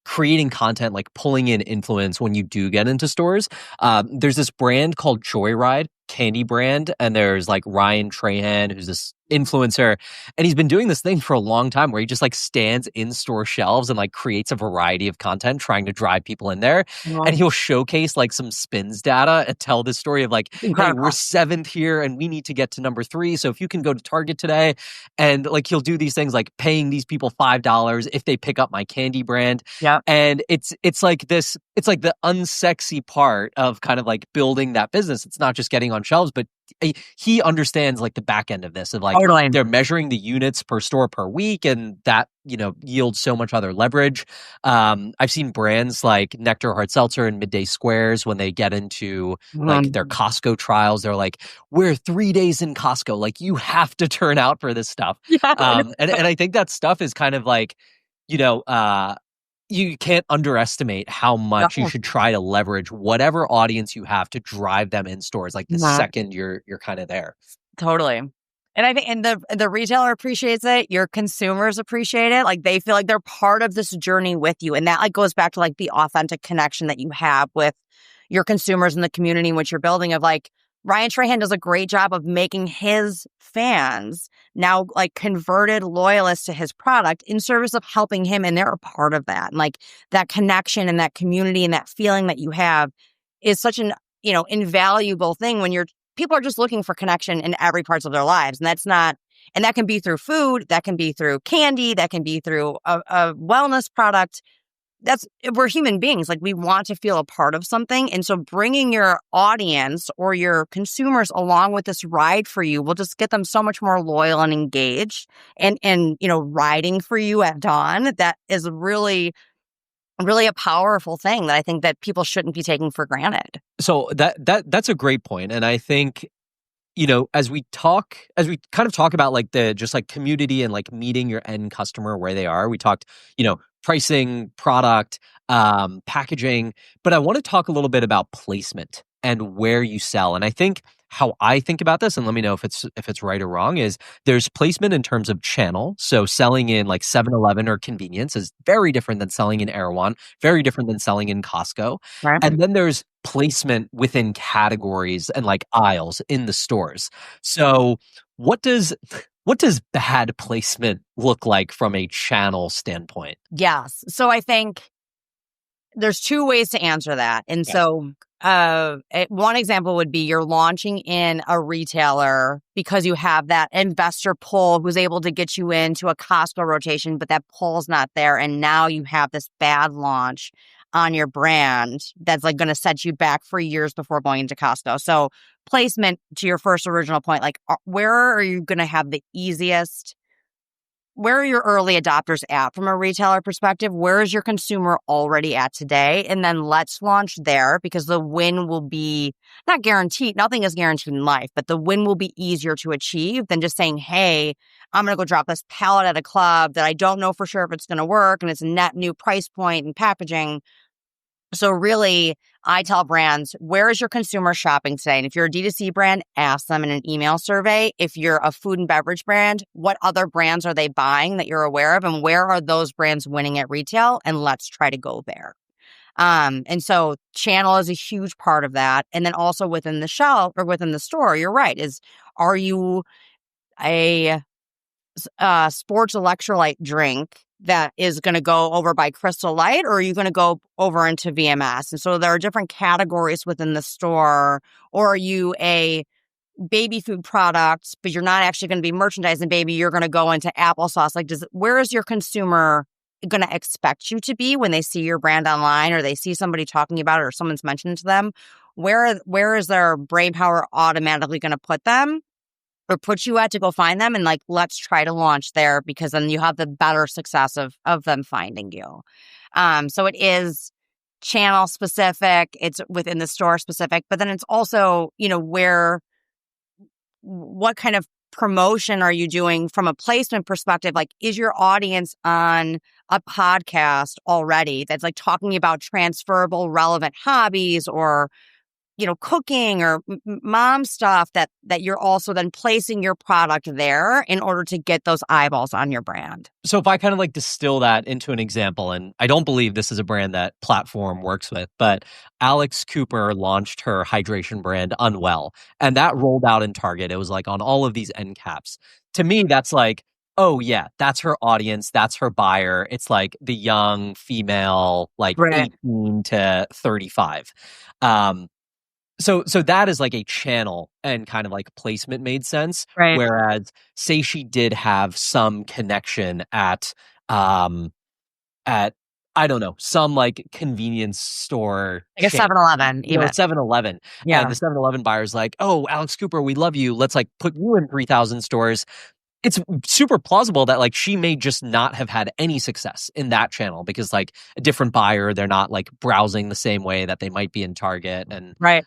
creating content, like pulling in influence when you do get into stores. There's this brand called Joyride, candy brand, and there's like Ryan Trahan, who's this influencer, and he's been doing this thing for a long time where he just like stands in store shelves and like creates a variety of content trying to drive people in there. And he'll showcase like some spins data and tell this story of like, hey, we're 7th here and we need to get to number 3. So if you can go to Target today, and like he'll do these things like paying these people $5 if they pick up my candy brand. Yeah. And it's like this, it's like the unsexy part of kind of like building that business. It's not just getting on shelves, but he understands like the back end of this, of like they're measuring the units per store per week, and that yields so much other leverage. I've seen brands like Nectar Hard Seltzer and Midday Squares, when they get into like their Costco trials, they're like, we're 3 days in Costco, like you have to turn out for this stuff. And I think that stuff is kind of like, you can't underestimate how much you should try to leverage whatever audience you have to drive them in stores. Like the second you're kind of there. Totally. And I think, and the retailer appreciates it. Your consumers appreciate it. Like, they feel like they're part of this journey with you. And that like goes back to like the authentic connection that you have with your consumers and the community in which you're building, of like, Ryan Trahan does a great job of making his fans now like converted loyalists to his product in service of helping him. And they're a part of that. And like that connection and that community and that feeling that you have is such an, invaluable thing when people are just looking for connection in every parts of their lives. And that's not, And that can be through food, that can be through candy, that can be through a wellness product. We're human beings. Like, we want to feel a part of something. And so bringing your audience or your consumers along with this ride for you will just get them so much more loyal and engaged and riding for you at dawn. That is really, really a powerful thing that I think that people shouldn't be taking for granted. So that's a great point. And I think, as we kind of talk about like the just like community and like meeting your end customer where they are, we talked, pricing, product, packaging, but I want to talk a little bit about placement and where you sell. And I think how I think about this, and let me know if it's right or wrong, is there's placement in terms of channel. So selling in like 7-Eleven or convenience is very different than selling in Erewhon, very different than selling in Costco. Right. And then there's placement within categories and like aisles in the stores. So what does bad placement look like from a channel standpoint? Yes. So I think there's two ways to answer that. And so one example would be you're launching in a retailer because you have that investor pull who's able to get you into a Costco rotation, but that pull's not there. And now you have this bad launch on your brand that's like going to set you back for years before going into Costco. So placement, to your first original point, like where are you going to have the easiest? Where are your early adopters at from a retailer perspective? Where is your consumer already at today? And then let's launch there, because the win will be not guaranteed. Nothing is guaranteed in life, but the win will be easier to achieve than just saying, hey, I'm going to go drop this pallet at a club that I don't know for sure if it's going to work. And it's a net new price point and packaging. So really, I tell brands, where is your consumer shopping today? And if you're a D2C brand, ask them in an email survey. If you're a food and beverage brand, what other brands are they buying that you're aware of? And where are those brands winning at retail? And let's try to go there. And so channel is a huge part of that. And then also within the shelf or within the store, you're right, are you a sports electrolyte drink that is going to go over by Crystal Light, or are you going to go over into VMS? And so there are different categories within the store. Or are you a baby food product, but you're not actually going to be merchandising baby, you're going to go into applesauce? Like, where is your consumer going to expect you to be when they see your brand online, or they see somebody talking about it, or someone's mentioned to them? Where is their brain power automatically going to put them or put you at to go find them? And like, let's try to launch there, because then you have the better success of them finding you. So it is channel specific, it's within the store specific, but then it's also, what kind of promotion are you doing from a placement perspective? Like, is your audience on a podcast already that's like talking about transferable, relevant hobbies, or cooking or mom stuff that you're also then placing your product there in order to get those eyeballs on your brand? So if I kind of like distill that into an example, and I don't believe this is a brand that Platform works with, but Alex Cooper launched her hydration brand Unwell, and that rolled out in Target. It was like on all of these end caps. To me, that's like, oh yeah, that's her audience. That's her buyer. It's like the young female, like Right. 18 to 35. So that is like a channel, and kind of like placement made sense. Right. Whereas say she did have some connection at I don't know, some like convenience store, Like a chain. 7-Eleven even. 7-Eleven. Yeah. And the 7-Eleven buyer's like, oh, Alex Cooper, we love you. Let's like put you in 3,000 stores. It's super plausible that like she may just not have had any success in that channel, because like a different buyer, they're not like browsing the same way that they might be in Target. And Right.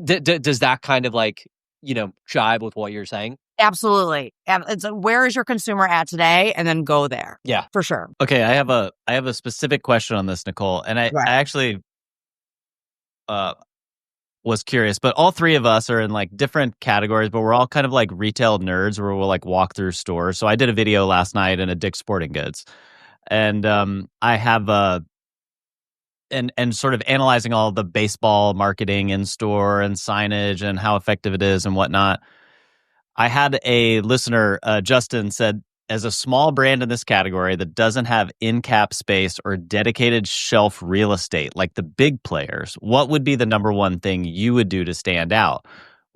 does that kind of like, jibe with what you're saying? Absolutely. It's where is your consumer at today, and then go there. Yeah, for sure. Okay, I have a specific question on this, Nicole, and I actually was curious, but all three of us are in like different categories, but we're all kind of like retail nerds where we'll like walk through stores. So I did a video last night in a Dick's Sporting Goods, and I have and sort of analyzing all the baseball marketing in store and signage and how effective it is and whatnot. I had a listener, Justin, said, as a small brand in this category that doesn't have in-cap space or dedicated shelf real estate like the big players, what would be the number one thing you would do to stand out?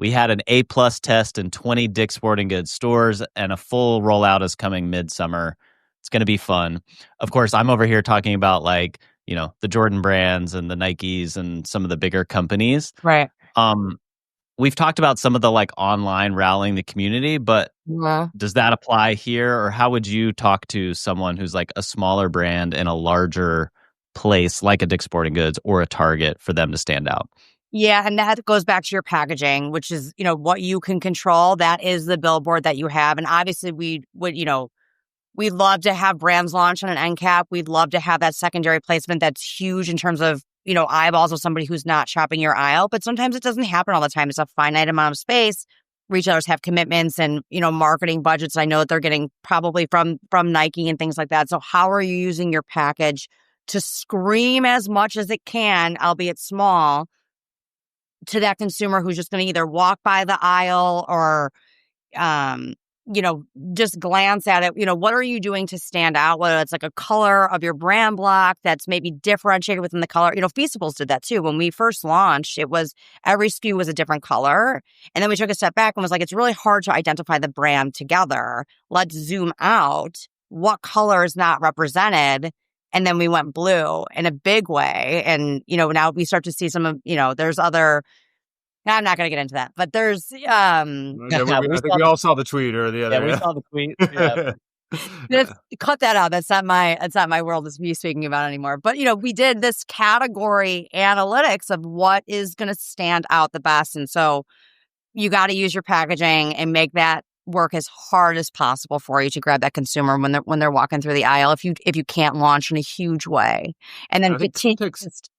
We had an A+ test in 20 Dick's Sporting Goods stores, and a full rollout is coming midsummer. It's going to be fun. Of course, I'm over here talking about like, the Jordan brands and the Nikes and some of the bigger companies. Right. We've talked about some of the like online rallying the community, but does that apply here? Or how would you talk to someone who's like a smaller brand in a larger place like a Dick's Sporting Goods or a Target for them to stand out? Yeah, and that goes back to your packaging, which is, what you can control. That is the billboard that you have. And obviously we'd love to have brands launch on an end cap. We'd love to have that secondary placement that's huge in terms of, eyeballs of somebody who's not shopping your aisle. But sometimes it doesn't happen all the time. It's a finite amount of space. Retailers have commitments and, marketing budgets. I know that they're getting probably from Nike and things like that. So how are you using your package to scream as much as it can, albeit small, to that consumer who's just going to either walk by the aisle or, just glance at it? What are you doing to stand out? Whether it's like a color of your brand block that's maybe differentiated within the color. Feastables did that too. When we first launched, it was every SKU was a different color. And then we took a step back and was like, it's really hard to identify the brand together. Let's zoom out. What color is not represented? And then we went blue in a big way. And, now we start to see some of, there's other, now I'm not going to get into that, but there's, I think we all saw the tweet or the other. Yeah, we saw the tweet. Yeah. Just cut that out. That's not my world to be speaking about anymore. But, we did this category analytics of what is going to stand out the best. And so you got to use your packaging and make that work as hard as possible for you to grab that consumer when they're walking through the aisle. If you can't launch in a huge way, and then continue to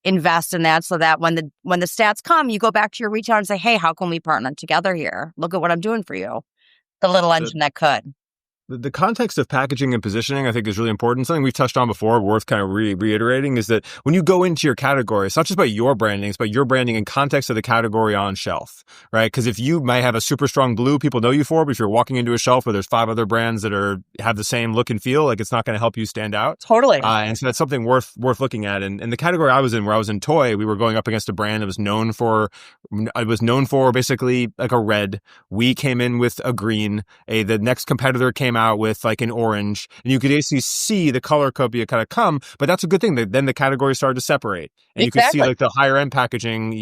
invest in that, so that when the stats come, you go back to your retailer and say, "Hey, how can we partner together here? Look at what I'm doing for you." The little engine that could. The context of packaging and positioning, I think, is really important. Something we've touched on before, worth kind of reiterating, is that when you go into your category, it's not just about your branding, it's about your branding in context of the category on shelf, right? Because if you might have a super strong blue people know you for, but if you're walking into a shelf where there's 5 other brands that have the same look and feel, like it's not going to help you stand out. Totally. And so that's something worth looking at. And the category I was in, where I was in toy, we were going up against a brand that was known for basically like a red. We came in with a green. The next competitor came out with like an orange, and you could basically see the color copia kind of come, but that's a good thing. Then the categories started to separate, and you could see like the higher end packaging,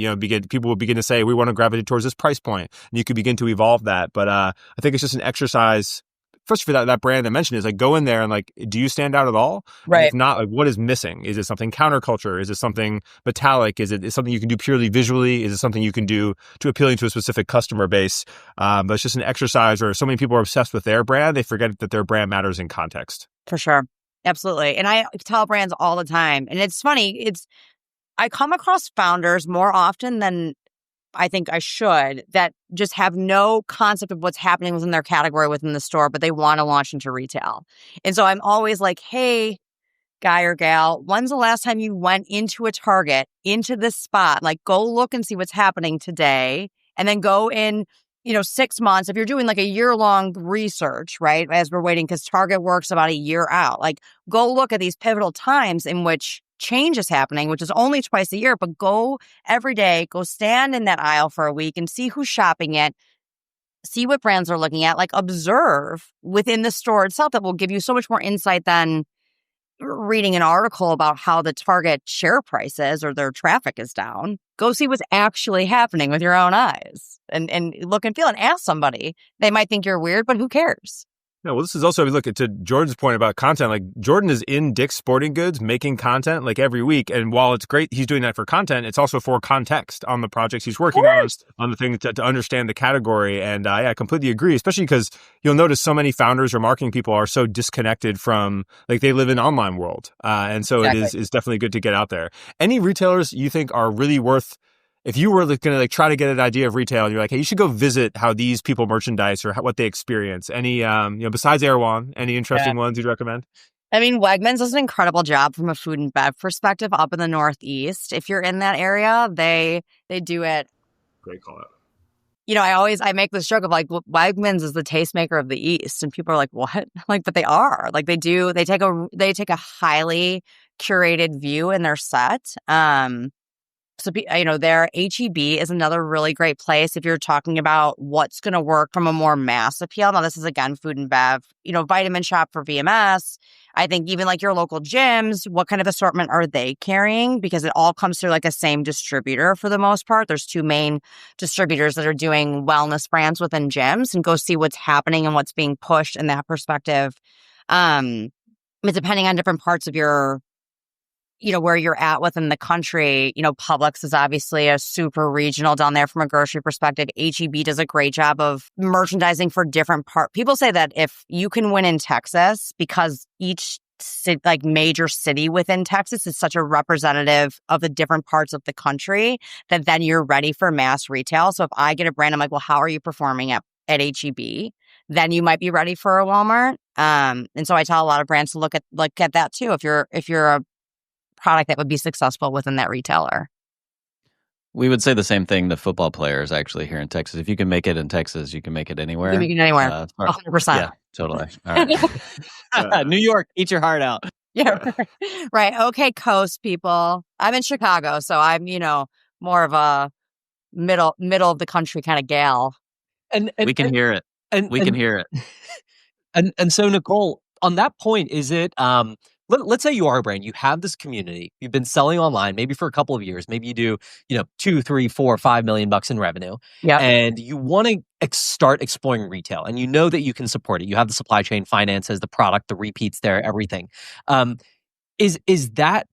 people will begin to say, we want to gravitate towards this price point, and you could begin to evolve that. But I think it's just an exercise, especially for that brand I mentioned, is like go in there and like, do you stand out at all? Right. And if not, like what is missing? Is it something counterculture? Is it something metallic? Is it something you can do purely visually? Is it something you can do to appealing to a specific customer base? But it's just an exercise where so many people are obsessed with their brand, they forget that their brand matters in context. For sure. Absolutely. And I tell brands all the time, and it's funny, I come across founders more often than I think I should, that just have no concept of what's happening within their category within the store, but they want to launch into retail. And so I'm always like, hey, guy or gal, when's the last time you went into a Target, into this spot? Like, go look and see what's happening today. And then go in, 6 months. If you're doing like a year-long research, right, as we're waiting, because Target works about a year out. Like, go look at these pivotal times in which change is happening, which is only twice a year, but go every day, go stand in that aisle for a week and see who's shopping it, see what brands are looking at, like observe within the store itself. That will give you so much more insight than reading an article about how the Target share price is or their traffic is down. Go see what's actually happening with your own eyes and look and feel and ask somebody. They might think you're weird, but who cares? Yeah, well, this is also, look, to Jordan's point about content, like Jordan is in Dick's Sporting Goods making content like every week. And while it's great he's doing that for content, it's also for context on the projects he's working on the things to understand the category. And I completely agree, especially because you'll notice so many founders or marketing people are so disconnected from, like, they live in online world. And so it's definitely good to get out there. Any retailers you think are really worth, if you were going to like try to get an idea of retail and you're like, hey, you should go visit how these people merchandise or what they experience. Any, besides Erewhon, any interesting ones you'd recommend? I mean, Wegmans does an incredible job from a food and bev perspective up in the Northeast. If you're in that area, they do it. Great call out. I make this joke of like, Wegmans is the tastemaker of the East, and people are like, what? Like, but they are. Like, they take a highly curated view in their set. So, their HEB is another really great place if you're talking about what's going to work from a more mass appeal. Now, this is, again, food and bev, Vitamin Shop for VMS. I think even like your local gyms, what kind of assortment are they carrying? Because it all comes through like the same distributor for the most part. There's two main distributors that are doing wellness brands within gyms, and go see what's happening and what's being pushed in that perspective. Depending on different parts of your where you're at within the country, Publix is obviously a super regional down there from a grocery perspective. HEB does a great job of merchandising for different parts. People say that if you can win in Texas, because each major city within Texas is such a representative of the different parts of the country, that then you're ready for mass retail. So if I get a brand, I'm like, well, how are you performing at HEB? Then you might be ready for a Walmart. And so I tell a lot of brands to look at that too. If you're a product that would be successful within that retailer. We would say the same thing to football players actually here in Texas. If you can make it in Texas, you can make it anywhere. You can make it anywhere. 100%. Yeah, totally. All right. New York, eat your heart out. Yeah. Right. Okay, coast people. I'm in Chicago, so I'm, more of a middle of the country kind of gal. And we can hear it. We can hear it. And so, Nicole, on that point, is it let's say you are a brand, you have this community, you've been selling online maybe for a couple of years, maybe you do, $2, $3, $4, $5 million in revenue, and you want to start exploring retail, and you know that you can support it. You have the supply chain, finances, the product, the repeats there, everything. Is that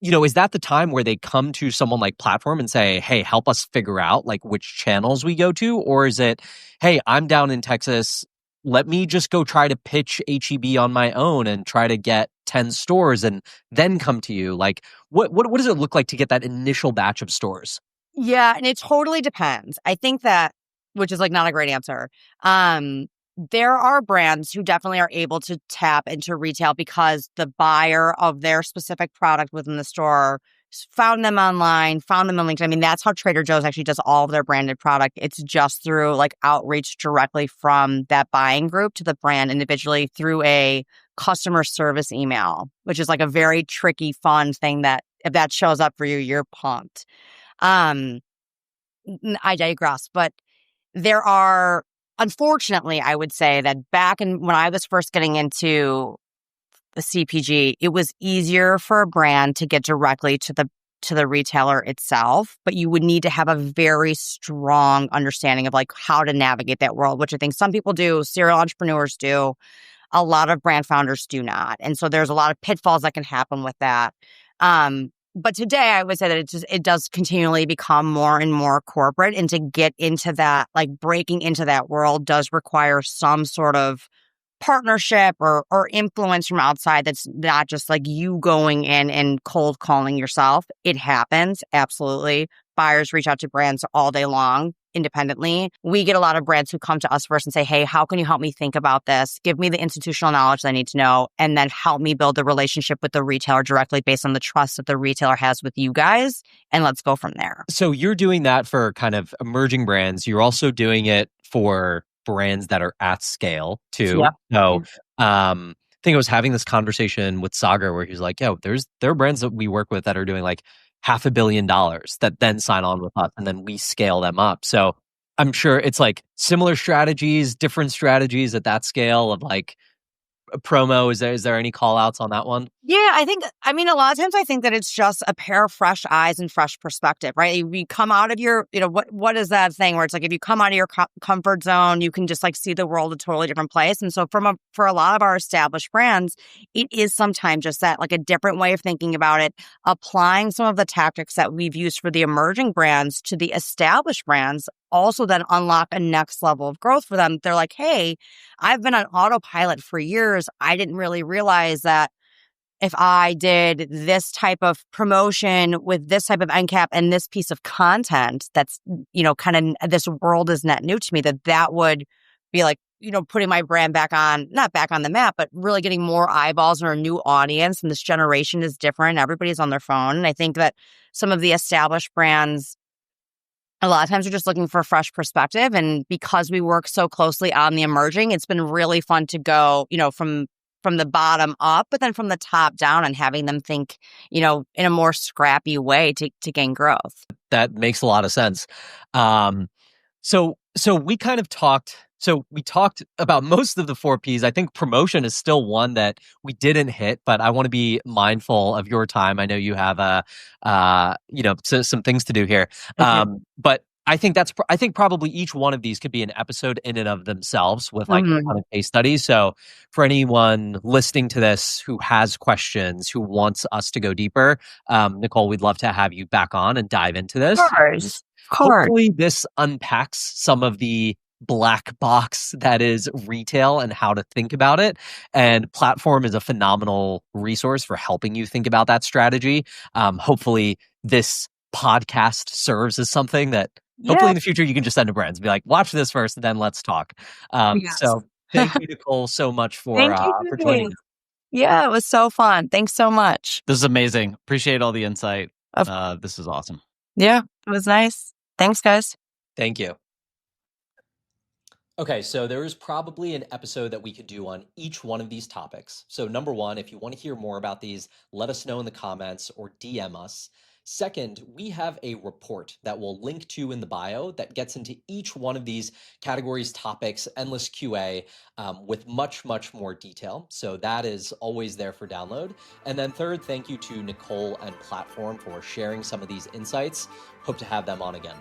the time where they come to someone like Platform and say, hey, help us figure out like which channels we go to? Or is it, hey, I'm down in Texas, let me just go try to pitch HEB on my own and try to get 10 stores and then come to you? Like, what does it look like to get that initial batch of stores? Yeah, and it totally depends. I think that, which is like not a great answer. There are brands who definitely are able to tap into retail because the buyer of their specific product within the store found them online, found them on LinkedIn. I mean, that's how Trader Joe's actually does all of their branded product. It's just through like outreach directly from that buying group to the brand individually through a customer service email, which is like a very tricky, fun thing that if that shows up for you, you're pumped. I digress, but there are, unfortunately, I would say that back when I was first getting into the CPG, it was easier for a brand to get directly to the retailer itself, but you would need to have a very strong understanding of like how to navigate that world, which I think some people do, serial entrepreneurs do, a lot of brand founders do not. And so there's a lot of pitfalls that can happen with that. But today I would say that it does continually become more and more corporate, and to get into that, like breaking into that world does require some sort of partnership or influence from outside. That's not just like you going in and cold calling yourself. It happens. Absolutely. Buyers reach out to brands all day long independently. We get a lot of brands who come to us first and say, hey, how can you help me think about this? Give me the institutional knowledge that I need to know, and then help me build the relationship with the retailer directly based on the trust that the retailer has with you guys. And let's go from there. So you're doing that for kind of emerging brands. You're also doing it for brands that are at scale too. Yep. So I think I was having this conversation with Sagar where he's like, there are brands that we work with that are doing like $500 million that then sign on with us, and then we scale them up. So I'm sure it's like similar strategies, different strategies at that scale of like a promo. Is there any call outs on that one? Yeah, I mean, a lot of times I think that it's just a pair of fresh eyes and fresh perspective, right? You come out of your, what is that thing where it's like, if you come out of your comfort zone, you can just like see the world a totally different place. And so for a lot of our established brands, it is sometimes just that, like a different way of thinking about it, applying some of the tactics that we've used for the emerging brands to the established brands, also then unlock a next level of growth for them. They're like, hey, I've been on autopilot for years. I didn't really realize that if I did this type of promotion with this type of end cap and this piece of content that's, kind of this world is net new to me, that would be like, putting my brand not back on the map, but really getting more eyeballs or a new audience. And this generation is different. Everybody's on their phone. And I think that some of the established brands, a lot of times are just looking for a fresh perspective. And because we work so closely on the emerging, it's been really fun to go, from from the bottom up, but then from the top down and having them think, in a more scrappy way to gain growth. That makes a lot of sense. So we kind of talked. So we talked about most of the 4Ps. I think promotion is still one that we didn't hit, but I want to be mindful of your time. I know you have some things to do here. But I think I think probably each one of these could be an episode in and of themselves with like a ton of case studies. So for anyone listening to this who has questions, who wants us to go deeper, Nicole, we'd love to have you back on and dive into this. Of course. Hopefully this unpacks some of the black box that is retail and how to think about it. And Platform is a phenomenal resource for helping you think about that strategy. Hopefully this podcast serves as something that hopefully in the future you can just send to brands and be like, watch this first, and then let's talk. So thank you, Nicole, so much for joining us. Yeah, it was so fun. Thanks so much. This is amazing. Appreciate all the insight. This is awesome. Yeah, it was nice. Thanks, guys. Thank you. Okay, so there is probably an episode that we could do on each one of these topics. So number one, if you want to hear more about these, let us know in the comments or DM us. Second, we have a report that we'll link to in the bio that gets into each one of these categories, topics, endless QA with much, much more detail. So that is always there for download. And then third, thank you to Nicole and Platform for sharing some of these insights. Hope to have them on again.